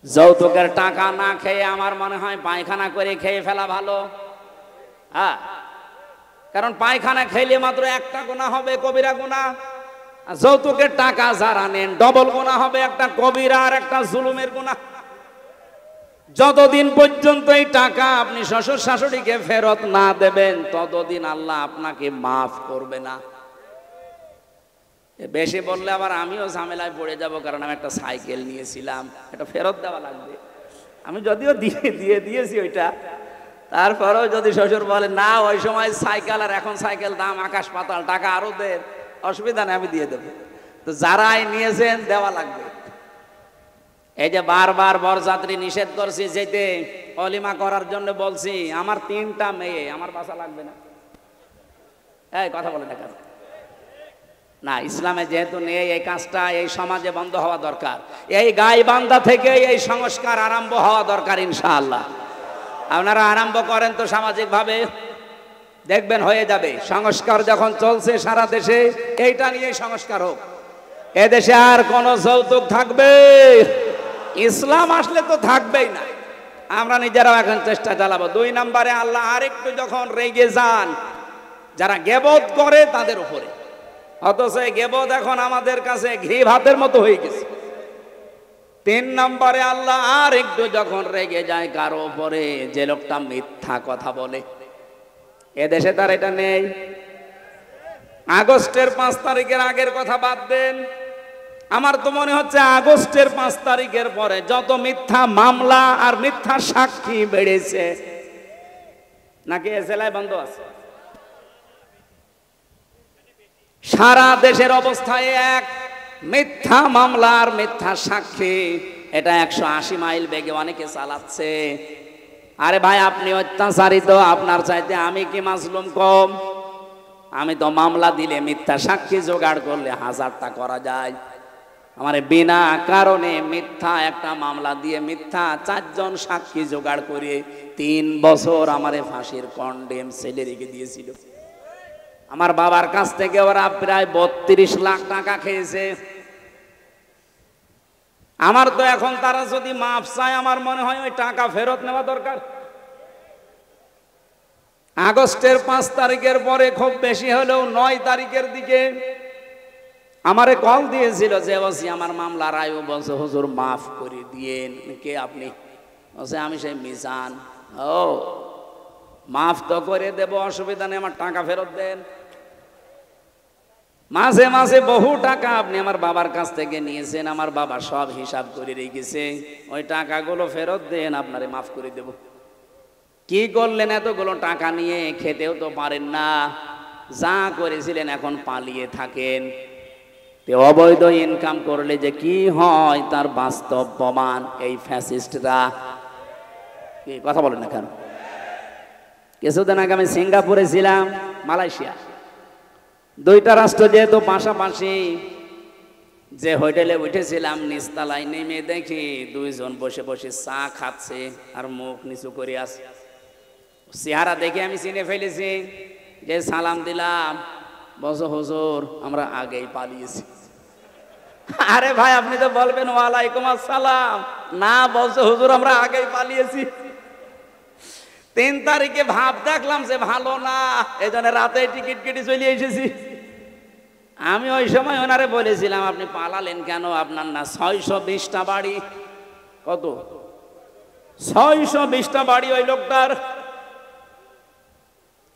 যৌতুকের টাকা না খেয়ে আমার মনে হয় পায়খানা করে খেয়ে ফেলা ভালো। হ্যাঁ, কারণ পায়খানা খেলে মাত্র একটা গুনাহ হবে, কবিরা গুনাহ। যৌতুকের টাকা যারা নেন ডবল গুনাহ হবে, একটা কবিরা আর একটা জুলুমের গুনাহ। যতদিন পর্যন্ত এই টাকা আপনি শ্বশুর শাশুড়িকে ফেরত না দেবেন ততদিন আল্লাহ আপনাকে মাফ করবে না। বেশি বললে আবার আমিও ঝামেলায় পড়ে যাব, কারণ আমি একটা সাইকেল নিয়েছিলাম, এটা ফেরত দেওয়া লাগবে। আমি যদিও দিয়েছি ওইটা, তারপরেও যদি শ্বশুর বলে না ওই সময় সাইকেল আর এখন সাইকেল দাম আকাশ পাতাল, টাকা আরো দেন, অসুবিধা নেই, আমি দিয়ে দেবো। তো যারাই নিয়েছেন দেওয়া লাগবে। এই যে বারবার বরযাত্রী নিষেধ করছি যেতে, অলিমা করার জন্য বলছি, আমার 3টা মেয়ে, আমার বাসা লাগবে না? এই কথা বলে দেখা না, ইসলামে যেহেতু নেই এই কাজটা, এই সমাজে বন্ধ হওয়া দরকার। এই গাইবান্ধা থেকে এই সংস্কার আরম্ভ হওয়া দরকার ইনশাআল্লাহ। আপনারা আরম্ভ করেন তো সামাজিকভাবে, দেখবেন হয়ে যাবে। সংস্কার যখন চলছে সারা দেশে, এইটা নিয়ে সংস্কার হোক। এদেশে আর কোন যৌতুক থাকবে? ইসলাম আসলে তো থাকবেই না। আমরা নিজেরাও এখন চেষ্টা চালাবো। 2 নম্বরে আল্লাহ আরেকটু যখন রেগে যান যারা গীবত করে তাদের উপরে, অথচ এই গীবত এখন আমাদের কাছে ঘি ভাতের মতো হয়ে গেছে। 3 নম্বরে আল্লাহ আর একটু যখন রেগে যায় কারো উপরে, যে লোকটা মিথ্যা কথা বলে। এদেশে তার এটা নেই। আগস্টের 5 তারিখের আগের কথা বাদ দেন, আমার তো মনে হচ্ছে আগস্টের 5 তারিখের পরে যত মিথ্যা মামলা আর মিথ্যা সাক্ষী বেড়েছে, নাকি এ জেলায় বন্ধ আছে? সারা দেশের অবস্থায় এক, মিথ্যা মামলা আর মিথ্যা সাক্ষী, এটা 180 মাইল বেগে অনেকে চালাচ্ছে। আরে ভাই, আপনি অত্যাচারিত, আপনার চাইতে আমি কি মাজলুম কম? আমি তো মামলা দিলে মিথ্যা সাক্ষী জোগাড় করলে 1000টা করা যায়। আমার বিনা কারণে মিথ্যা একটা মামলা দিয়ে মিথ্যা 4 জন সাক্ষী জোগাড় করে 3 বছর আমারে ফাঁসির কন্ডেম সেলে রেখে দিয়েছিল। আমার বাবার কাছ থেকে ওরা প্রায় 32 লাখ টাকা খেয়েছে। আমার তো এখন তারা যদি মাফ চায় আমার মনে হয় ওই টাকা ফেরত নেওয়া দরকার। আগস্টের 5 তারিখের পরে খুব বেশি হলেও 9 তারিখের দিকে আমারে কল দিয়েছিল যে বলছি আমার মামলা রায়, বলছে হুজুর মাফ করে দিয়েন। কে আপনি? বলছে আমি সেই মিজান। ও, মাফ তো করে দেব, অসুবিধা নেই, আমার টাকা ফেরত দেন। মাঝে মাঝে বহু টাকা আপনি আমার বাবার কাছ থেকে নিয়েছেন, আমার বাবা সব হিসাব করে রেখেছে, ওই টাকাগুলো ফেরত দেন, আপনারে মাফ করে দেব। কি করলেন এতগুলো টাকা নিয়ে? খেতেও তো পারেন না, যা করেছিলেন এখন পালিয়ে থাকেন। অবৈধ ইনকাম করলে যে কি হয় তার বাস্তব প্রমাণ এই ফ্যাসিস্টরা। কি কথা বলেন না কেন? কিছুদিন আগে আমি সিঙ্গাপুরে ছিলাম, মালয়েশিয়া, 2টা রাষ্ট্র যেহেতু পাশাপাশি, যে হোটেলে উঠেছিলাম নিচতলায় নেমে দেখি 2 জন বসে বসে চা খাচ্ছে আর মুখ নিচু করে আছে। চেহারা দেখে আমি চিনে ফেলেছি, যে সালাম দিলাম, বলছো হুজুর আমরা আগেই পালিয়েছি। আরে ভাই, আপনি তো বলবেন ওয়ালাইকুম আসসালাম, না, বলছো হুজুর আমরা আগেই পালিয়েছি। 3 তারিখে ভাব দেখলাম যে ভালো না, এই জন্য রাতে টিকিট কেটে চলে এসেছি। আমি ওই সময় ওনারে বলেছিলাম আপনি পালালেন কেন? আপনার না 620টা বাড়ি? কত? 620টা বাড়ি ওই লোকটার।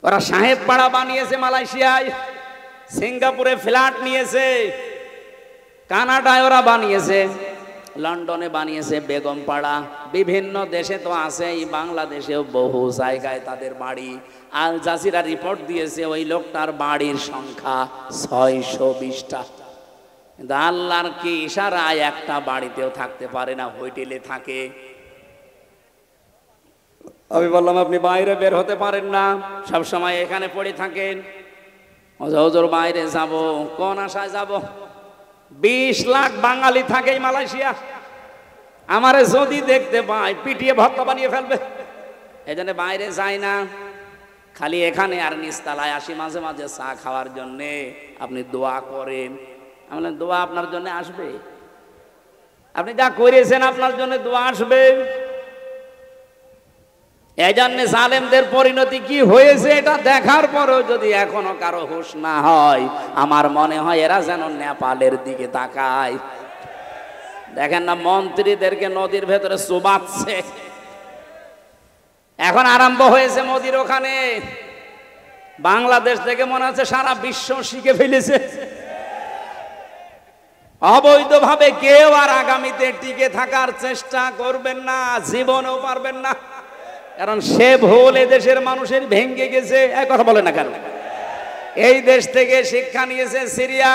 ওরা সাহেব পাড়া বানিয়েছে মালয়েশিয়ায়, সিঙ্গাপুরে ফ্ল্যাট নিয়েছে, কানাডায় ওরা বানিয়েছে, লন্ডনে বানিয়েছে বেগম পাড়া, বিভিন্ন দেশে তো আছেই, বাংলাদেশেও বহু জায়গায় তাদের বাড়ি। আল জাজিরা রিপোর্ট দিয়েছে ওই লোকটার বাড়ির সংখ্যা 620টা। কিন্তু আল্লাহর কি ইশারায় একটা বাড়িতেও থাকতে পারে না, হোটেলে থাকে। আমি বললাম আপনি বাইরে বের হতে পারেন না, সব সময় এখানে পড়ে থাকেন। হুজুর বাইরে যাব, কোন আশায় যাব? 20 লাখ বাঙালি থাকে মালয়েশিয়া, আমারে যদি দেখতে পায় পিটিয়ে ভর্তা বানিয়ে ফেলবে। এই জন্য বাইরে যাই না, খালি এখানে আর নিচতলায় আসি মাঝে মাঝে চা খাওয়ার জন্যে। আপনি দোয়া করেন। আমি বললাম দোয়া আপনার জন্য আসবে? আপনি যা করেছেন আপনার জন্য দোয়া আসবে। এই জন্য জালেমদের পরিণতি কি হয়েছে এটা দেখার পরেও যদি এখনো কারো হুঁশ না হয়, আমার মনে হয় এরা যেন নেপালের দিকে তাকায়। দেখেন না মন্ত্রীদেরকে নদীর ভেতরে চুবাচ্ছে। এখন আরম্ভ হয়েছে মোদির ওখানে। বাংলাদেশ থেকে মনে হচ্ছে সারা বিশ্ব শিখে ফেলেছে। অবৈধভাবে কেউ আর আগামীতে টিকে থাকার চেষ্টা করবেন না, জীবনেও পারবেন না। কারণ সে ভুল এদেশের মানুষের ভেঙে গেছে। এক কথা বলে না কেন? এই দেশ থেকে শিক্ষা নিয়েছে সিরিয়া,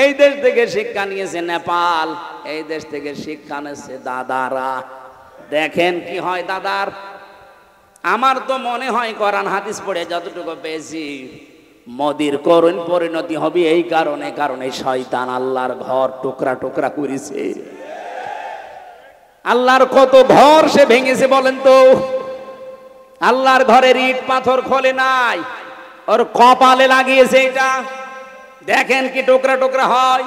এই দেশ থেকে শিক্ষা নিয়েছে নেপাল, এই দেশ থেকে শিক্ষা নিয়েছে দাদারা। দেখেন কি হয় দাদার। আমার তো মনে হয় কোরআন হাদিস পড়ে যতটুকু পেয়েছি, মোদির করুণ পরিণতি হবে এই কারণে শয়তান আল্লাহর ঘর টুকরা টুকরা করেছে। আল্লাহর কত ঘর সে ভেঙেছে বলেন তো? আল্লাহর ঘরের ইট পাথর খোলে নাই, ওর কপালে লাগিয়েছে এটা। দেখেন কি টুকরা টুকরা হয়।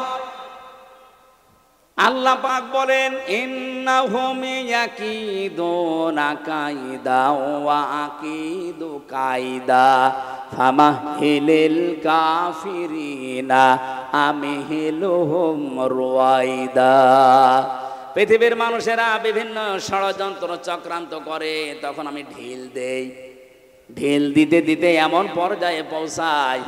আল্লাহ পাক বলেন ইন্নাহুম ইয়াকিদুনা কায়দা ওয়া আকিদু কায়দা ফামাহিলিল কাফিরিনা আমহিলুহুম রুয়াইদা। পৃথিবীর মানুষেরা বিভিন্ন ষড়যন্ত্র চক্রান্ত করে, তখন আমি ঢিল দেই। ঢিল দিতে দিতে এমন পর্যায়ে পৌঁছায়,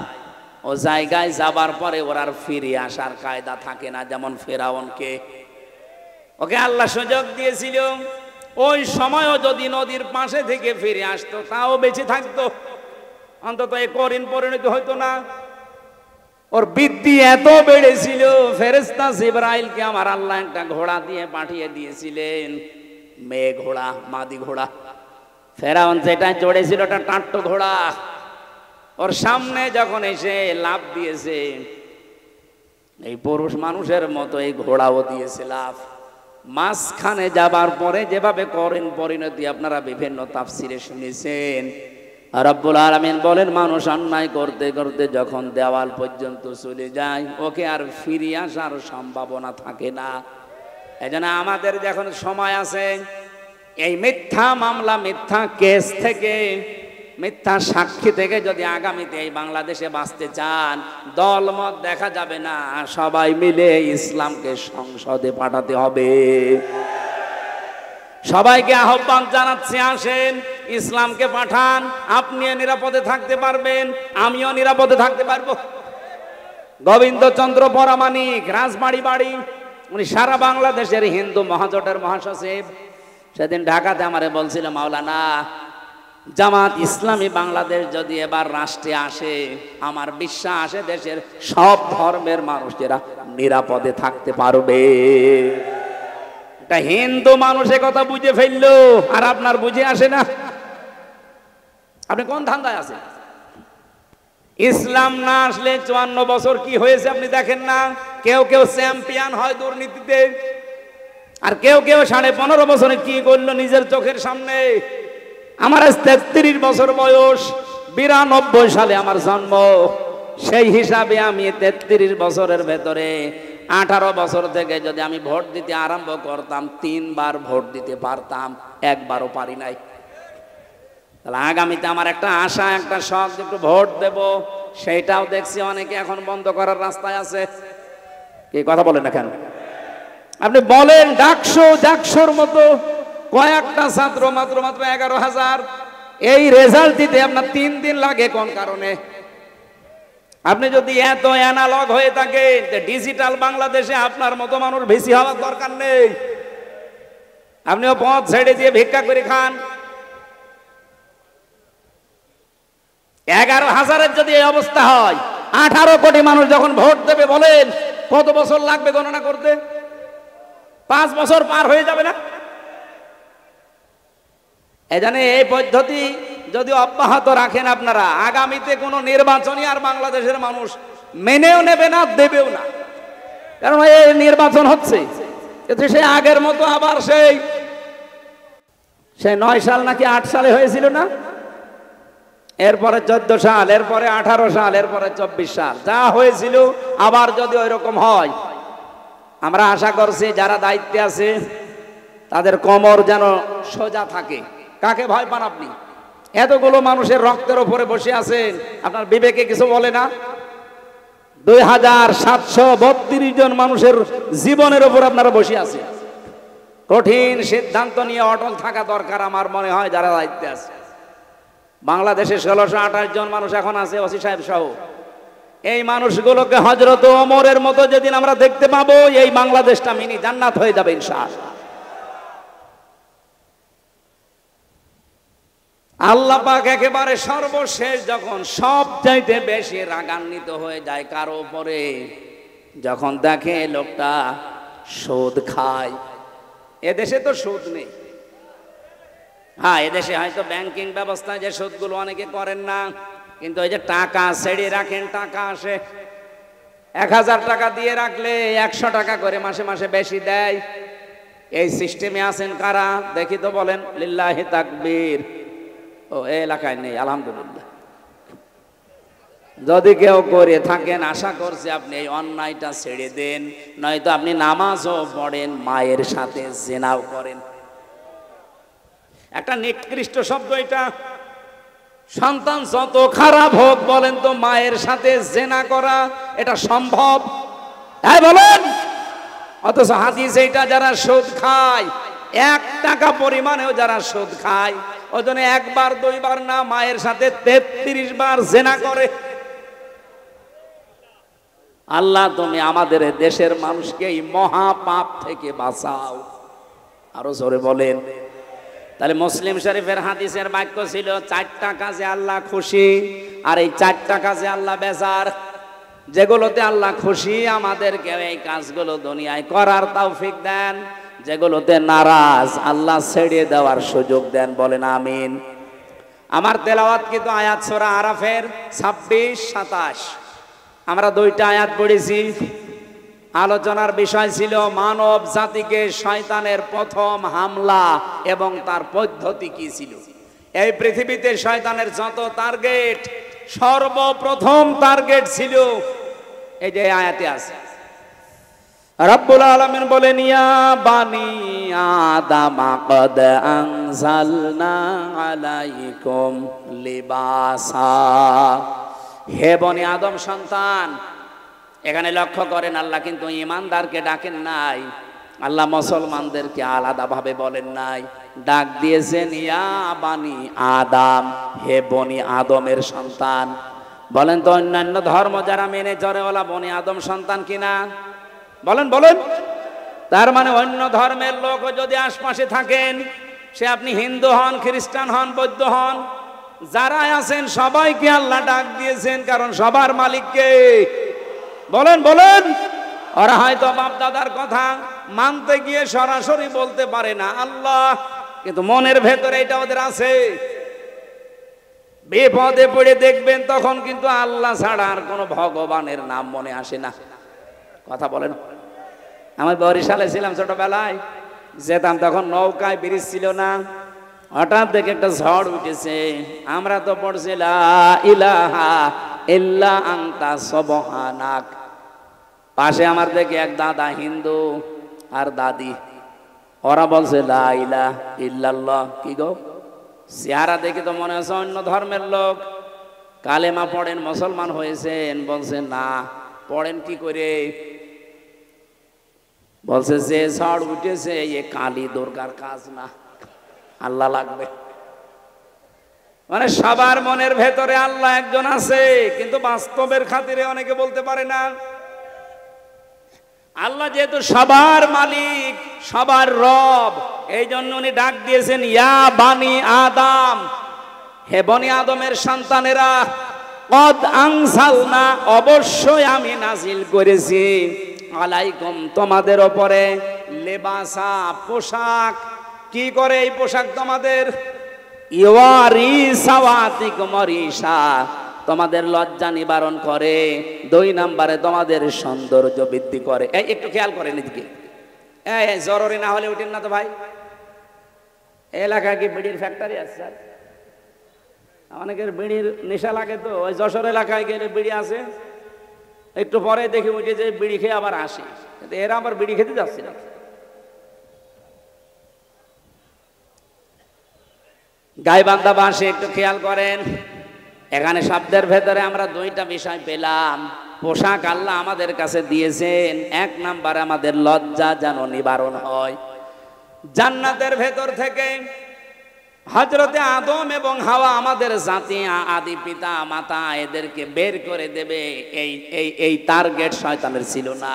ও জায়গায় যাবার পরে ওর আর ফিরে আসার কায়দা থাকে না। যেমন ফেরাউনকে, ওকে আল্লাহ সুযোগ দিয়েছিল, ওই সময়ও যদি নদীর পাশে থেকে ফিরে আসতো তাও বেঁচে থাকতো, অন্তত এই করুণ পরিণতি হইতো না। ওর বৃদ্ধি এত বেড়েছিল, ফেরেশতা জিবরাইলকে আমার আল্লাহ একটা ঘোড়া দিয়ে পাঠিয়ে দিয়েছিলেন, মেয়ে ঘোড়া, মাদি ঘোড়া। ফেরাউন যেটা চড়েছিল ওটা টাট্টো ঘোড়া। ওর সামনে যখন এসে লাফ দিয়েছে, এই পুরুষ মানুষের মতো এই ঘোড়াও দিয়েছে লাফ। মাঝখানে যাবার পরে যেভাবে করেন পরিণতি আপনারা বিভিন্ন তাফসিরে শুনেছেন। রব্বুল আলামিন বলেন মানুষ অন্যায় করতে করতে যখন দেওয়াল পর্যন্ত চলে যায়, ওকে আর ফিরে আসার সম্ভাবনা থাকে না। এজন্য আমাদের যখন সময় আছে, এই মিথ্যা মামলা, মিথ্যা কেস থেকে, মিথ্যা সাক্ষী থেকে যদি আগামীতে এই বাংলাদেশে বাঁচতে চান, দলমত দেখা যাবে না, সবাই মিলে ইসলামকে সংসদে পাঠাতে হবে। সবাইকে আহ্বান জানাচ্ছি, আসেন ইসলামকে পাঠান। আপনিও নিরাপদে থাকতে পারবেন, আমিও নিরাপদে থাকতে পারবো। গোবিন্দচন্দ্র পরামানিক, রাজবাড়ি বাড়ি, উনি সারা বাংলাদেশের হিন্দু মহাজোটের মহাসচিব। সেদিন ঢাকাতে আমারে বলছিল, মাওলানা জামাত ইসলামী বাংলাদেশ যদি এবার রাষ্ট্রে আসে, আমার বিশ্বাস দেশের সব ধর্মের মানুষেরা নিরাপদে থাকতে পারবে। এটা হিন্দু মানুষের কথা বুঝে ফেললো, আর আপনার বুঝে আসে না। আপনি কোন ধান্দায় আছেন? ইসলাম না আসলে 54 বছর কি হয়েছে আপনি দেখেন না? কেউ কেউ চ্যাম্পিয়ন হয় দুর্নীতিতে, আর কেউ কেউ 15.5 বছরে কি করলো নিজের চোখের সামনে। আমার 33 বছর বয়স, 92 সালে আমার জন্ম। সেই হিসাবে আমি 33 বছরের ভেতরে 18 বছর থেকে যদি আমি ভোট দিতে আরম্ভ করতাম, 3 বার ভোট দিতে পারতাম, একবারও পারি নাই। তাহলে আগামীতে আমার একটা আশা, একটা শখ, একটু ভোট দেব, সেইটাও দেখছি অনেকে এখন বন্ধ করার রাস্তায় আছে। কি কথা বলেন না কেন? আপনি বলেন ডাকসোর মতো কয়েকটা ছাত্র, মাত্র 11,000, এই রেজাল্ট দিতে আপনার 3 দিন লাগে। কোন কারণে? আপনি যদি এত অ্যানালগ হয়ে থাকে, ডিজিটাল বাংলাদেশে আপনার মতো মানুষ বেশি হওয়ার দরকার নেই। আপনিও পথ ছেড়ে দিয়ে ভিক্ষা করে খান। 11,000-এর যদি এই অবস্থা হয়, 18 কোটি মানুষ যখন ভোট দেবে বলেন কত বছর লাগবে গণনা করতে? 5 বছর পার হয়ে যাবে না? এজন্য এই পদ্ধতি যদি অব্যাহত রাখেন আপনারা, আগামীতে কোনো নির্বাচনই আর বাংলাদেশের মানুষ মেনেও নেবে না, দেবেও না। কারণ এই নির্বাচন হচ্ছে সে আগের মতো আবার সেই 9 সাল নাকি 8 সালে হয়েছিল না, এরপরে 14 সাল, এরপরে 18 সাল, এরপরে 24 সাল, যা হয়েছিল আবার যদি ওই রকম হয়, আমরা আশা করছি যারা দায়িত্বে আছে তাদের কোমর যেন সোজা থাকে। কাকে ভয় পান আপনি? এতগুলো মানুষের রক্তের উপরে বসে আছেন, আপনার বিবেকে কিছু বলে না? 2732 জন মানুষের জীবনের উপর আপনারা বসে আছেন। কঠিন সিদ্ধান্ত নিয়ে অটল থাকা দরকার আমার মনে হয় যারা দায়িত্বে আছে। বাংলাদেশে 1628 জন মানুষ এখন আছে, ওসি সাহেব সহ। এই মানুষগুলোকে হযরত ওমরের মতো যেদিন আমরা দেখতে পাবো, এই বাংলাদেশটা মিনি জান্নাত হয়ে যাবে ইনশাআল্লাহ। আল্লাহ পাক একেবারে সর্বশেষ যখন সবচাইতে বেশি রাগান্বিত হয়ে যায় কারো উপরে, যখন দেখে লোকটা সুদ খায়। এদেশে তো সুদ নেই, হ্যাঁ এদেশে হয়তো ব্যাংকিং ব্যবস্থায় যে সুদগুলো অনেকে করেন না, কিন্তু ওই যে টাকা ছেড়ে রাখেন, টাকা আসে, 1000 টাকা দিয়ে রাখলে 100 টাকা করে মাসে মাসে বেশি দেয়। এই সিস্টেমে আছেন কারা দেখি তো বলেন? লিল্লাহি তাকবীর। ও এই এলাকায় নেই, আলহামদুলিল্লাহ। যদি কেউ করে থাকেন আশা করছি আপনি এই অন্যায়টা ছেড়ে দেন, নয়তো আপনি নামাজও পড়েন, মায়ের সাথে জিনাও করেন। একটা নিকৃষ্ট শব্দ এটা। সন্তান যত খারাপ হোক বলেন তো, মায়ের সাথে জিনা করা এটা সম্ভব? হ্যাঁ বলেন। অথচ হাদিসে এটা যারা সুদ খায়, 1 টাকা পরিমাণেও যারা সুদ খায়, ওজনে 1 বার 2 বার না, মায়ের সাথে 33 বার জিনা করে। আল্লাহ তুমি আমাদের দেশের মানুষকে এই মহা পাপ থেকে বাঁচাও। আরো জোরে বলেন। তাহলে মুসলিম শরীফের হাদিসের বাক্য ছিল 4টা কাজে আল্লাহ খুশি, আর এই 4টা কাজে আল্লাহ বেজার। যেগুলোতে আল্লাহ খুশি আমাদেরকে এই কাজগুলো দুনিয়ায় করার তৌফিক দেন, যেগুলোতে নারাজ আল্লাহ ছেড়ে দেওয়ার সুযোগ দেন। বলেন আমিন। আমার তেলাওয়াত কিন্তু আয়াত সূরা আরাফের 26-27, আমরা 2টা আয়াত পড়েছি। আলোচনার বিষয় ছিল মানব জাতিকে শয়তানের প্রথম হামলা এবং তার পদ্ধতি কি ছিল। এই পৃথিবীতে শয়তানের যত টার্গেট, সর্বপ্রথম টার্গেট ছিল এই যে আয়াতে আছে। রব্বুল আলামিন বলেন, ইয়া বানি আদম ক্বাদ আনজালনা আলাইকুম লিবাসা। হে বনি আদম সন্তান, এখানে লক্ষ্য করেন আল্লাহ কিন্তু ঈমানদারকে ডাকেন নাই, আল্লাহ মুসলমানদেরকে আলাদাভাবে বলেন নাই, ডাক দিয়েছেন ইয়া বানি আদম, হে বনি আদমের সন্তান। বলেন তো অন্যান্য ধর্ম যারা মেনে চলে ওলা বনি আদম সন্তান কিনা? বলেন বলেন। তার মানে অন্য ধর্মের লোক যদি আশপাশে থাকেন, সে আপনি হিন্দু হন, খ্রিস্টান হন, বৌদ্ধ হন, যারা আছেন সবাইকে আল্লাহ ডাক দিয়েছেন, কারণ সবার মালিক কে? বলেন বলেন। ওরা হয়তো বাপ দাদার কথা মানতে গিয়ে সরাসরি বলতে পারে না আল্লাহ, কিন্তু মনের ভেতরে এটা ওদের আছে। বিপদে পড়ে দেখবেন তখন কিন্তু আল্লাহ ছাড়া আর কোনো ভগবানের নাম মনে আসে না। কথা বলেন। আমি বরিশালে ছিলাম ছোটবেলায়, যেতাম তখন নৌকায় ব্রিজ ছিল না, হঠাৎ দেখে একটা ঝড় উঠেছে, আমরা তো পড়ছি লা ইলাহা ইল্লা আনতা সুবহানাক। পাশে আমার দেখে এক দাদা হিন্দু আর দাদি, ওরা বলছে লা ইলাহা ইল্লাল্লাহ। কি গো, চেহারা দেখে তো মনে হচ্ছে অন্য ধর্মের লোক। কালেমা পড়েন, মুসলমান হয়েছেন? বলছে না। পড়েন কি করে? বলছে যে ঝড় উঠেছে এ কালী দুর্গার কাজ না, আল্লাহ লাগবে। মানে সবার মনের ভেতরে আল্লাহ একজন আছে, কিন্তু বাস্তবের খাতিরে অনেকে বলতে পারে না। আল্লাহ যেহেতু সবার মালিক, সবার রব, এই জন্য উনি ডাক দিয়েছেন ইয়া বানি আদম, হে বনি আদমের সন্তানেরা। কদ আনসালনা, অবশ্যই আমি নাজিল করেছি, আলাইকুম, তোমাদের ওপরে, লেবাসা, পোশাক। কি করে এই পোশাক তোমাদের? ইওয়ারি সাওয়াতিকুম রিসা, তোমাদের লজ্জা নিবারণ করে। 2 নম্বরে তোমাদের সৌন্দর্য বৃদ্ধি করে। এই একটু খেয়াল করেন এদিকে, এই জরুরি না হলে উঠেন না তো ভাই। এলাকায় কি বিড়ির ফ্যাক্টরি আছে স্যার? অনেকের বিড়ির নেশা লাগে, তো ওই যশোর এলাকায় গেলে বিড়ি আছে, একটু পরে দেখি উঠে যে বিড়ি খেয়ে আবার আসে, কিন্তু এরা আবার বিড়ি খেতে যাচ্ছে না। গাইবান্ধা বাসে একটু খেয়াল করেন, এখানে শব্দের ভেতরে আমরা 2টা বিষয় পেলাম। পোশাক আল্লাহ আমাদের কাছে দিয়েছেন, 1 নম্বরে আমাদের লজ্জা যেন নিবারণ হয়। জান্নাতের ভেতর থেকে হযরতে আদম এবং হাওয়া, আমাদের জাতি, আদি পিতা মাতা, এদেরকে বের করে দেবে, এই টার্গেট শয়তানের ছিল না।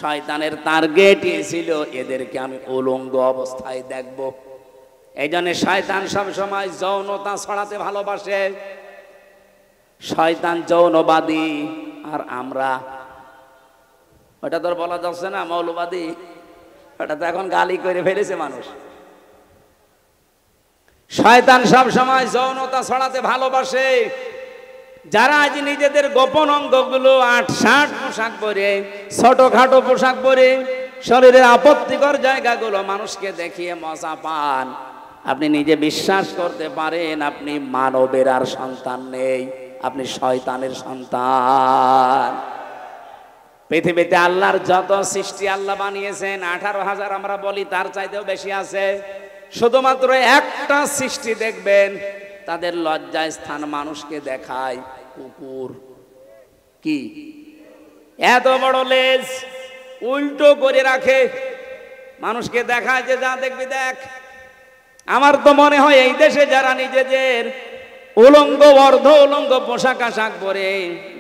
শয়তানের টার্গেটই ছিল এদেরকে আমি উলঙ্গ অবস্থায় দেখব। এই জন্য শয়তান সব সময় যৌনতা ছড়াতে ভালোবাসে। শয়তান যৌনবাদী, আর আমরা, ওটা তো বলা যাচ্ছে না মৌলবাদী, ওটা তো এখন গালি করে ফেলেছে মানুষ। শয়তান সব সময় যৌনতা ছড়াতে ভালোবাসে। যারা আজ নিজেদের গোপন অঙ্গগুলো 8-60 পোশাক পরে, ছোটখাটো পোশাক পরে, শরীরের আপত্তিকর জায়গাগুলো মানুষকে দেখিয়ে মজা পান, আপনি নিজে বিশ্বাস করতে পারেন আপনি মানবের আর সন্তান নেই, আপনি শয়তানের সন্তান। পৃথিবীতে আল্লাহর যত সৃষ্টি আল্লাহ বানিয়েছেন 18,000 আমরা বলি, তার চাইতেও বেশি আছে। শুধুমাত্র একটা সৃষ্টি দেখবেন তাদের লজ্জায় স্থান মানুষকে দেখায়, কুকুর। কি এত বড় লেজ উল্টো করে রাখে, মানুষকে দেখায় যে যা দেখবি দেখ। আমার তো মনে হয় এই দেশে যারা নিজেদের উলঙ্গ, অর্ধ উলঙ্গ পোশাক আশাক পরে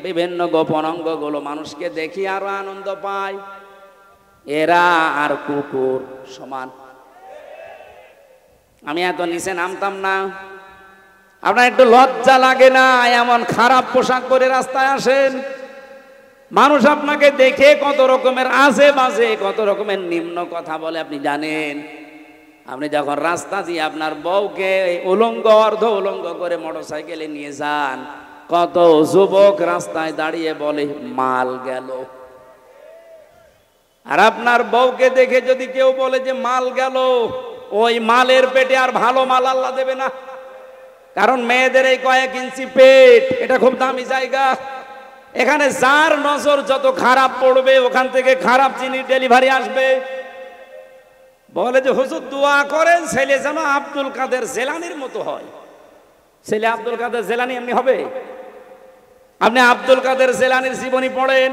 বিভিন্ন গোপন অঙ্গগুলো মানুষকে দেখি আরো আনন্দ পায়, এরা আর কুকুর সমান। আমি এত নিচে নামতাম না। আপনার একটু লজ্জা লাগে না এমন খারাপ পোশাক পরে রাস্তায় আসেন? মানুষ আপনাকে দেখে কত রকমের আজে বাজে, কত রকমের নিম্ন কথা বলে আপনি জানেন? আপনি যখন রাস্তা দিয়ে আপনার বউকে উলঙ্গ, অর্ধ উলঙ্গ করে মোটরসাইকেলে নিয়ে যান, কত যুবক রাস্তায় দাঁড়িয়ে বলে মাল গেল। আর আপনার বউকে দেখে যদি কেউ বলে যে মাল গেল, ওই মালের পেটে আর ভালো মাল আল্লাহ দেবে না। কারণ মেয়েদের এই কয়েক ইঞ্চি পেট, এটা খুব দামি জায়গা। এখানে যার নজর যত খারাপ পড়বে, ওখান থেকে খারাপ জিনিস ডেলিভারি আসবে। বলে যে হুজুর দোয়া করেন ছেলে যেন আব্দুল কাদের জেলানির মতো হয়। ছেলে আব্দুল কাদের জেলানি এমনি হবে? আপনি আব্দুল কাদের জেলানির জীবনী পড়েন,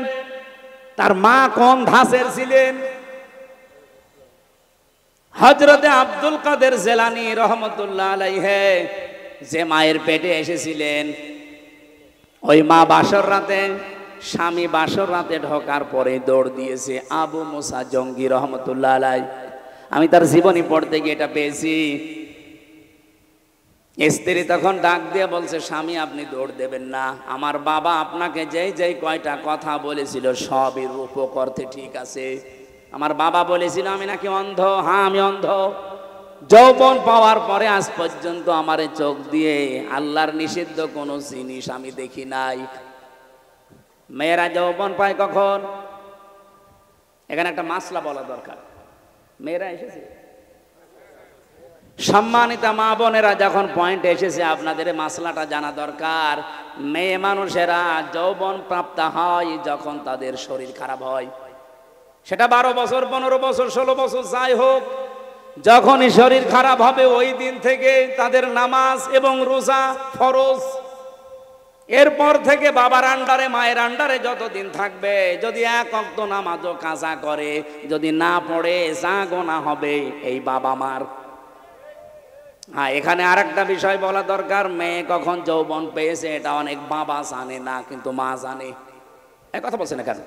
তার মা কোন ধাঁচের ছিলেন। হযরতে আব্দুল কাদের জেলানি রহমতুল্লাহ আলাইহি যে মায়ের পেটে এসেছিলেন, ওই মা বাসর রাতে, স্বামী বাসর রাতে ঢোকার পরে দৌড় দিয়েছে আবু মুসা জঙ্গি রহমতুল্লাহ আলাইহি। আমি তার জীবনী পড়তে গিয়ে এটা পেয়েছি। স্ত্রী তখন ডাক দিয়ে বলছে, স্বামী আপনি দৌড় দেবেন না, আমার বাবা আপনাকে যেই যেই কয়টা কথা বলেছিল সবই রূপক অর্থে ঠিক আছে। আমার বাবা বলেছিল আমি নাকি অন্ধ, হ্যাঁ আমি অন্ধ। যৌবন পাওয়ার পরে আজ পর্যন্ত আমার চোখ দিয়ে আল্লাহর নিষিদ্ধ কোনো জিনিস আমি দেখি নাই। মেয়েরা যৌবন পায় কখন? এখানে একটা মাসলা বলা দরকার। মেয়েরা এসেছে, সম্মানিত মা বোনেরা, যখন পয়েন্ট এসেছে আপনাদের মাসলাটা জানা দরকার। মেয়ে মানুষেরা যৌবন প্রাপ্ত হয় যখন তাদের শরীর খারাপ হয়, সেটা 12 বছর, 15 বছর, 16 বছর যাই হোক, যখনই শরীর খারাপ হবে ওই দিন থেকে তাদের নামাজ এবং রোজা ফরজ। এরপর থেকে বাবার আন্ডারে, মায়ের আন্ডারে যতদিন থাকবে, যদি 1 ওয়াক্ত নামাজও কাজা করে, যদি না পড়ে যা গোনা হবে এই বাবা মার। হ্যাঁ, এখানে আরেকটা বিষয় বলা দরকার, মেয়ে কখন যৌবন পেয়েছে এটা অনেক বাবা জানে না, কিন্তু মা জানে। এই কথা বলছেন না কেন?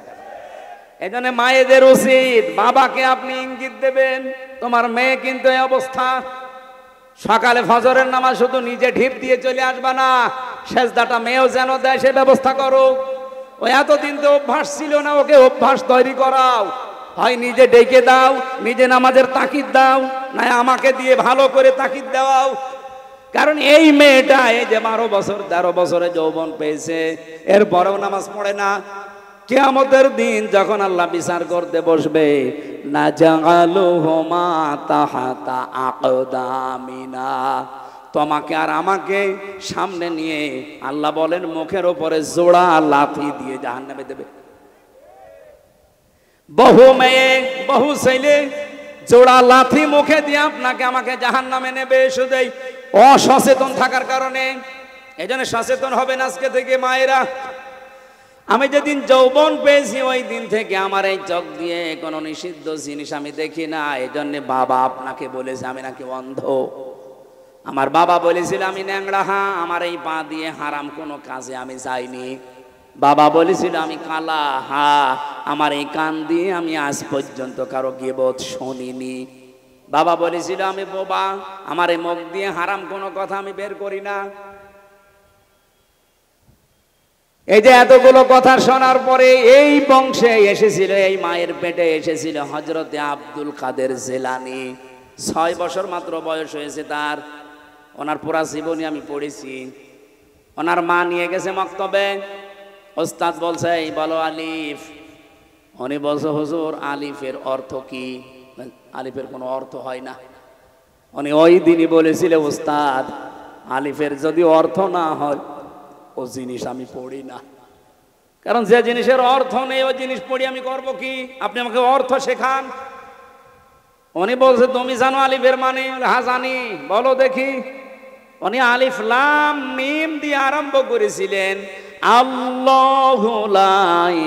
এই জন্য মায়েদের উচিত বাবাকে আপনি ইঙ্গিত দেবেন, তোমার মেয়ে কিন্তু এই অবস্থা। সকালে ফজরের নামাজ শুধু নিজে ঢিপ দিয়ে চলে আসবা না, সেজদাটা মেয়েও যেন দেয় সে ব্যবস্থা করো। ও এতদিন তো অভ্যাস ছিল না, ওকে অভ্যাস তৈরি করাও। হয় নিজে ডেকে দাও, নিজে নামাজের তাকিদ দাও, না আমাকে দিয়ে ভালো করে তাকিদ দেওয়াও। কারণ এই মেয়েটা এই যে 12 বছর 13 বছরে যৌবন পেয়েছে, এরপরেও নামাজ পড়ে না। কিয়ামতের দিন যখন আল্লাহ বিচার করতে বসবে, না জাআলুহুমা তাহাতা আকদামিনা, তোমাকে আর আমাকে সামনে নিয়ে আল্লাহ বলেন মুখের উপরে জোড়া লাথি দিয়ে জাহান্নামে দেবে। বহু মেয়ে বহু ছেলে জোড়া লাথি মুখে দিয়ে আপনাকে আমাকে জাহান্নামে নেবে, শুধু অসচেতন থাকার কারণে। এই জন্য সচেতন হবেন আজকে থেকে মায়েরা। আমি যেদিন যৌবন পেয়েছি ওই দিন থেকে আমার এই চোখ দিয়ে কোনো নিষিদ্ধ জিনিস আমি দেখি না। এই জন্যে বাবা আপনাকে বলেছে আমি নাকি অন্ধ। আমার বাবা বলেছিল আমি ন্যাংরা, হ্যাঁ। আমার এই পা দিয়ে হারাম কোনো কাজে আমি যাইনি। বাবা বলেছিল আমি কালা, হ্যাঁ। আমার এই কান দিয়ে আমি আজ পর্যন্ত কারো গীবত শুনিনি। বাবা বলেছিল আমি বোবা, আমার এই মুখ দিয়ে হারাম কোনো কথা আমি বের করি না। এই যে এতগুলো কথা শোনার পরে এই বংশে এসেছিল, এই মায়ের পেটে এসেছিল হযরতে আব্দুল কাদের জিলানী। 6 বছর মাত্র বয়স হয়েছে তার। ওনার পুরা জীবনী আমি পড়েছি। ওনার মা নিয়ে গেছে মক্তবে। ওস্তাদ বলছে এই বলো আলিফ। উনি বলছে হুজুর আলিফের অর্থ কি? আলিফের কোনো অর্থ হয় না। উনি ওই দিনই বলেছিল ওস্তাদ আলিফের যদি অর্থ না হয় ও জিনিস আমি পড়ি না। কারণ যে জিনিসের অর্থ নেই ওই জিনিস পড়ি আমি করব কি? আপনি আমাকে অর্থ শেখান। উনি বলছে তুমি জানো আলিফের মানে? হ্যাঁ জানি। বলো দেখি। উনি আলিফ লাম মিম দিয়ে আরম্ভ করেছিলেন আল্লাহু লা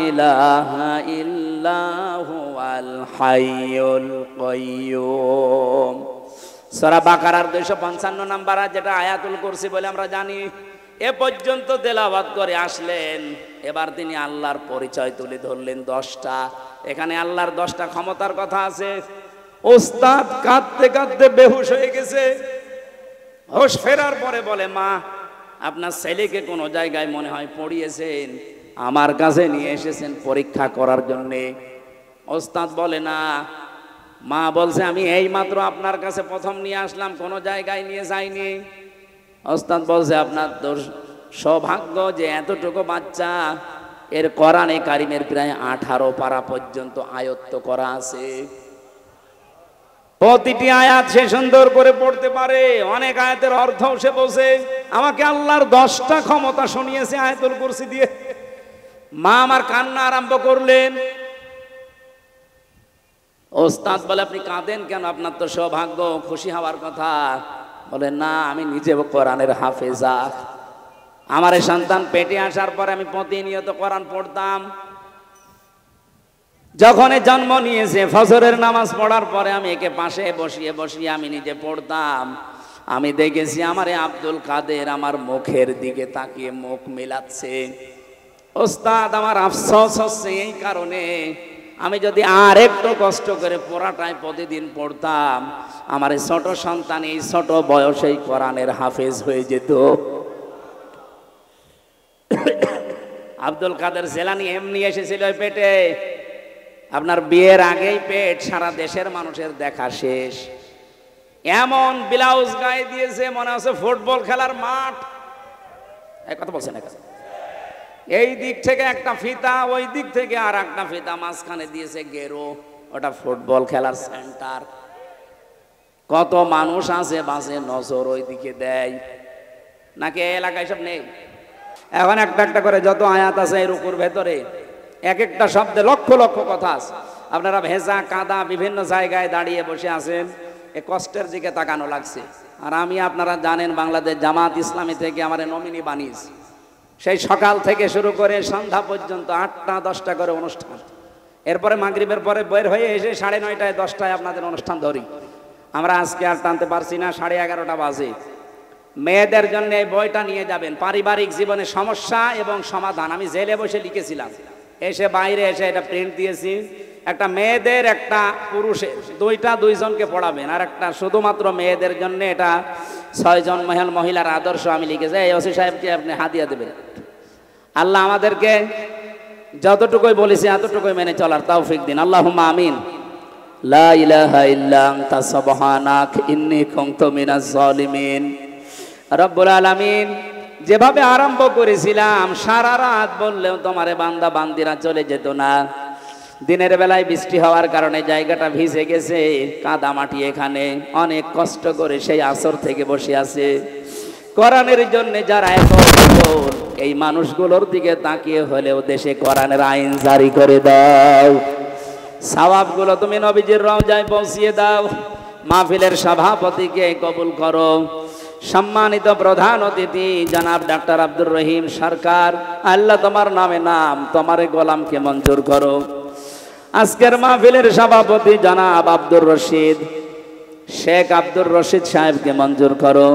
ইলাহা ইল্লাহু আল হাইয়ুল কাইয়্যুম। সূরা বাকারার 255 নাম্বার যেটা আয়াতুল কুরসি বলে আমরা জানি। এ পর্যন্ত তেলাওয়াত করে আসলেন। এবার তিনি আল্লাহর পরিচয় তুলে ধরলেন 10টা। এখানে আল্লাহর 10টা ক্ষমতার কথা আছে। ওস্তাদ কাঁদতে কাঁদতে বেহুশ হয়ে গেছে। হোশ ফেরার পরে বলে মা আপনার ছেলেকে কোনো জায়গায় মনে হয় পড়িয়েছেন, আমার কাছে নিয়ে এসেছেন পরীক্ষা করার জন্যে। ওস্তাদ বলে না। মা বলছে আমি এই মাত্র আপনার কাছে প্রথম নিয়ে আসলাম, কোনো জায়গায় নিয়ে যাইনি। ওস্তাদ বলছে আপনার তো সৌভাগ্য যে এতটুকু বাচ্চা এর কোরআনে কারিমের প্রায় 18 পারা পর্যন্ত আয়ত্ত করা আছে। প্রতিটি আয়াত সে সুন্দর করে পড়তে পারে, অনেক আয়াতের অর্থ সে বোঝে। আমাকে আল্লাহর 10টা ক্ষমতা শুনিয়েছে আয়াতুল কুরসি দিয়ে। মা আমার কান্না আরম্ভ করলেন। ওস্তাদ বলে আপনি কাঁদেন কেন? আপনার তো সৌভাগ্য, খুশি হওয়ার কথা। বলে না আমি নিজে কোরআনের হাফেজা। আমার এই সন্তান পেটে আসার পরে আমি প্রতিনিয়ত কোরআন পড়তাম। যখন জন্ম নিয়েছে ফজরের নামাজ পড়ার পরে আমি একে পাশে বসিয়ে বসিয়ে আমি নিজে পড়তাম। আমি দেখেছি আমারে আব্দুল কাদের আমার মুখের দিকে তাকিয়ে মুখ মেলাচ্ছে। ওস্তাদ আমার আফসোস হচ্ছে এই কারণে, আমি যদি আর একটু কষ্ট করে পড়াটাই প্রতিদিন পড়তাম আমার এই ছোট সন্তান এই ছোট বয়সেই কোরআনের হাফেজ হয়ে যেত। আব্দুল কাদের জিলানী এমনি এসেছিল ওই পেটে। আপনার বিয়ের আগেই পেট সারা দেশের মানুষের দেখা শেষ। এমন ব্লাউজ গায়ে দিয়েছে মনে হচ্ছে ফুটবল খেলার মাঠ। কথা বলছেন না? এই দিক থেকে একটা ফিতা, ওই দিক থেকে আর একটা ফিতা, মাঝখানে দিয়েছে গেরো, ওটা ফুটবল খেলার সেন্টার। কত মানুষ আছে বাসে নজর ওই দিকে দেয় নাকি এই এলাকায় সব নেই? এখন একটা একটা করে যত আয়াত আছে এই রুকুর ভেতরে এক একটা শব্দে লক্ষ লক্ষ কথা আছে। আপনারা ভেজা কাদা বিভিন্ন জায়গায় দাঁড়িয়ে বসে আছেন, এ কষ্টের দিকে তাকানো লাগছে। আর আমি আপনারা জানেন বাংলাদেশ জামাত ইসলামী থেকে আমার নমিনি বানিয়েছি। সেই সকাল থেকে শুরু করে সন্ধ্যা পর্যন্ত 8টা 10টা করে অনুষ্ঠান। এরপরে মাগরিবের পরে বের হয়ে এসে 9:30টায় 10টায় আপনাদের অনুষ্ঠান ধরি। আমরা আজকে আর টানতে পারছি না, 11:30টা বাজে। মেয়েদের জন্য এই বইটা নিয়ে যাবেন, পারিবারিক জীবনের সমস্যা এবং সমাধান। আমি জেলে বসে লিখেছিলাম, এসে বাইরে এসে এটা প্রিন্ট দিয়েছি। একটা মেয়েদের একটা পুরুষের, দুইজনকে পড়াবেন। আর একটা শুধুমাত্র মেয়েদের জন্য, এটা 6 জন মহিলার আদর্শ আমি লিখেছি। এই ওসি সাহেবকে আপনি হাদিয়া দেবেন। আল্লাহ আমাদেরকে যতটুকুই বলেছি এতটুকুই মেনে চলার তৌফিক দিন, আল্লাহুম্মা আমিন। লা ইলাহা ইল্লা আনতা সুবহানাক ইন্নী কুনতু মিনাজ জালিমিন। রব্বুল আলামিন, যেভাবে আরম্ভ করেছিলাম সারা রাত বললেও তোমারে বান্দা বান্দিরা চলে যেত না। দিনের বেলায় বৃষ্টি হওয়ার কারণে জায়গাটা ভিজে গেছে, কাদা মাটি। এখানে অনেক কষ্ট করে সেই আসর থেকে বসে আছে কোরআনের জন্য যারা একত্র, এই মানুষগুলোর দিকে তাকিয়ে হলেও দেশে কোরআনের আইন জারি করে দাও। সওয়াবগুলো তুমি নবীজির রওজায় পৌঁছিয়ে দাও। মাহফিলের সভাপতিকে কবুল করো। সম্মানিত প্রধান অতিথি জনাব ডাক্তার আব্দুর রহিম সরকার, আল্লাহ তোমার নামে নাম, তোমার গোলামকে মঞ্জুর করো। আজকের মাহফিলের সভাপতি জনাব আব্দুর রশিদ, শেখ আব্দুর রশিদ সাহেবকে মঞ্জুর করো।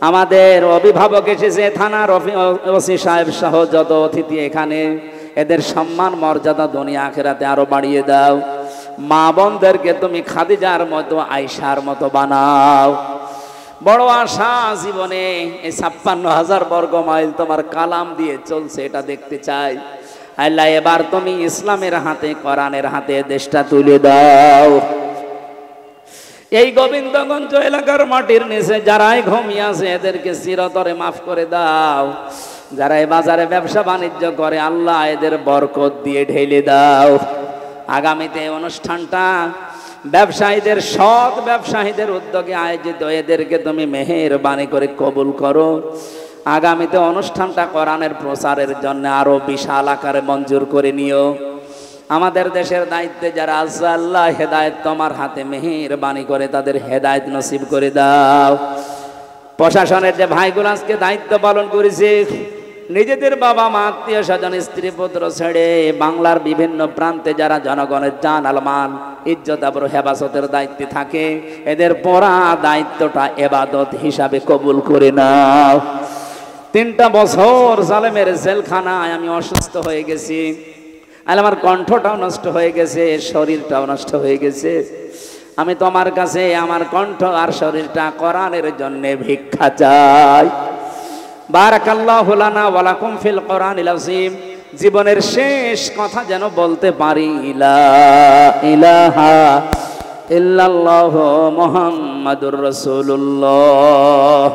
আমাদের অভিভাবক এসেছে, থানার ওসি সাহেব সহ যত অতিথি এখানে, এদের সম্মান মর্যাদা দুনিয়া আখিরাতে আরো বাড়িয়ে দাও। মা বোনদেরকে তুমি খাদিজার মতো আয়েশার মতো বানাও। বড় আশা জীবনে, এই 56,000 বর্গ মাইল তোমার কালাম দিয়ে চলছে, এটা দেখতে চাই। আল্লাহ এবার তুমি ইসলামের হাতে, কোরআনের হাতে দেশটা তুলে দাও। এই গোবিন্দগঞ্জ এলাকার মাটির নিচে যারাই ঘুমিয়ে আছে এদেরকে চিরতরে মাফ করে দাও। যারা এই বাজারে ব্যবসা বাণিজ্য করে আল্লাহ এদের বরকত দিয়ে ঢেলে দাও। আগামীতে অনুষ্ঠানটা ব্যবসায়ীদের, সৎ ব্যবসায়ীদের উদ্যোগে আয়োজিত, এদেরকে তুমি মেহেরবানি করে কবুল করো। আগামীতে অনুষ্ঠানটা কোরআনের প্রচারের জন্য আরো বিশাল আকারে মঞ্জুর করে নিও। আমাদের দেশের দায়িত্বে যারা আছে আল্লাহ, হেদায়েত তোমার হাতে, মেহেরবানি করে তাদের হেদায়েত নসিব করে দাও। প্রশাসনের যে ভাইগুলো আজকে দায়িত্ব পালন করেছে, নিজেদের বাবা মা আত্মীয় স্বজন স্ত্রী পুত্র ছেড়ে বাংলার বিভিন্ন প্রান্তে যারা জনগণের জান আলমান ইজ্জত আবরু হেফাজতের দায়িত্বে থাকে, এদের পড়া দায়িত্বটা ইবাদত হিসাবে কবুল করে নাও। 3টা বছর জালেমের জেলখানায় আমি অসুস্থ হয়ে গেছি। আমার কণ্ঠটাও নষ্ট হয়ে গেছে, শরীরটাও নষ্ট হয়ে গেছে। আমি তোমার কাছে আমার কণ্ঠ আর শরীরটা কোরআনের জন্য ভিক্ষা চাই। বারাকাল্লাহু লানা ওয়া লাকুম ফিল কোরআনিল আযীম। জীবনের শেষ কথা যেন বলতে পারি, লা ইলাহা ইল্লাল্লাহু মুহাম্মাদুর রাসূলুল্লাহ।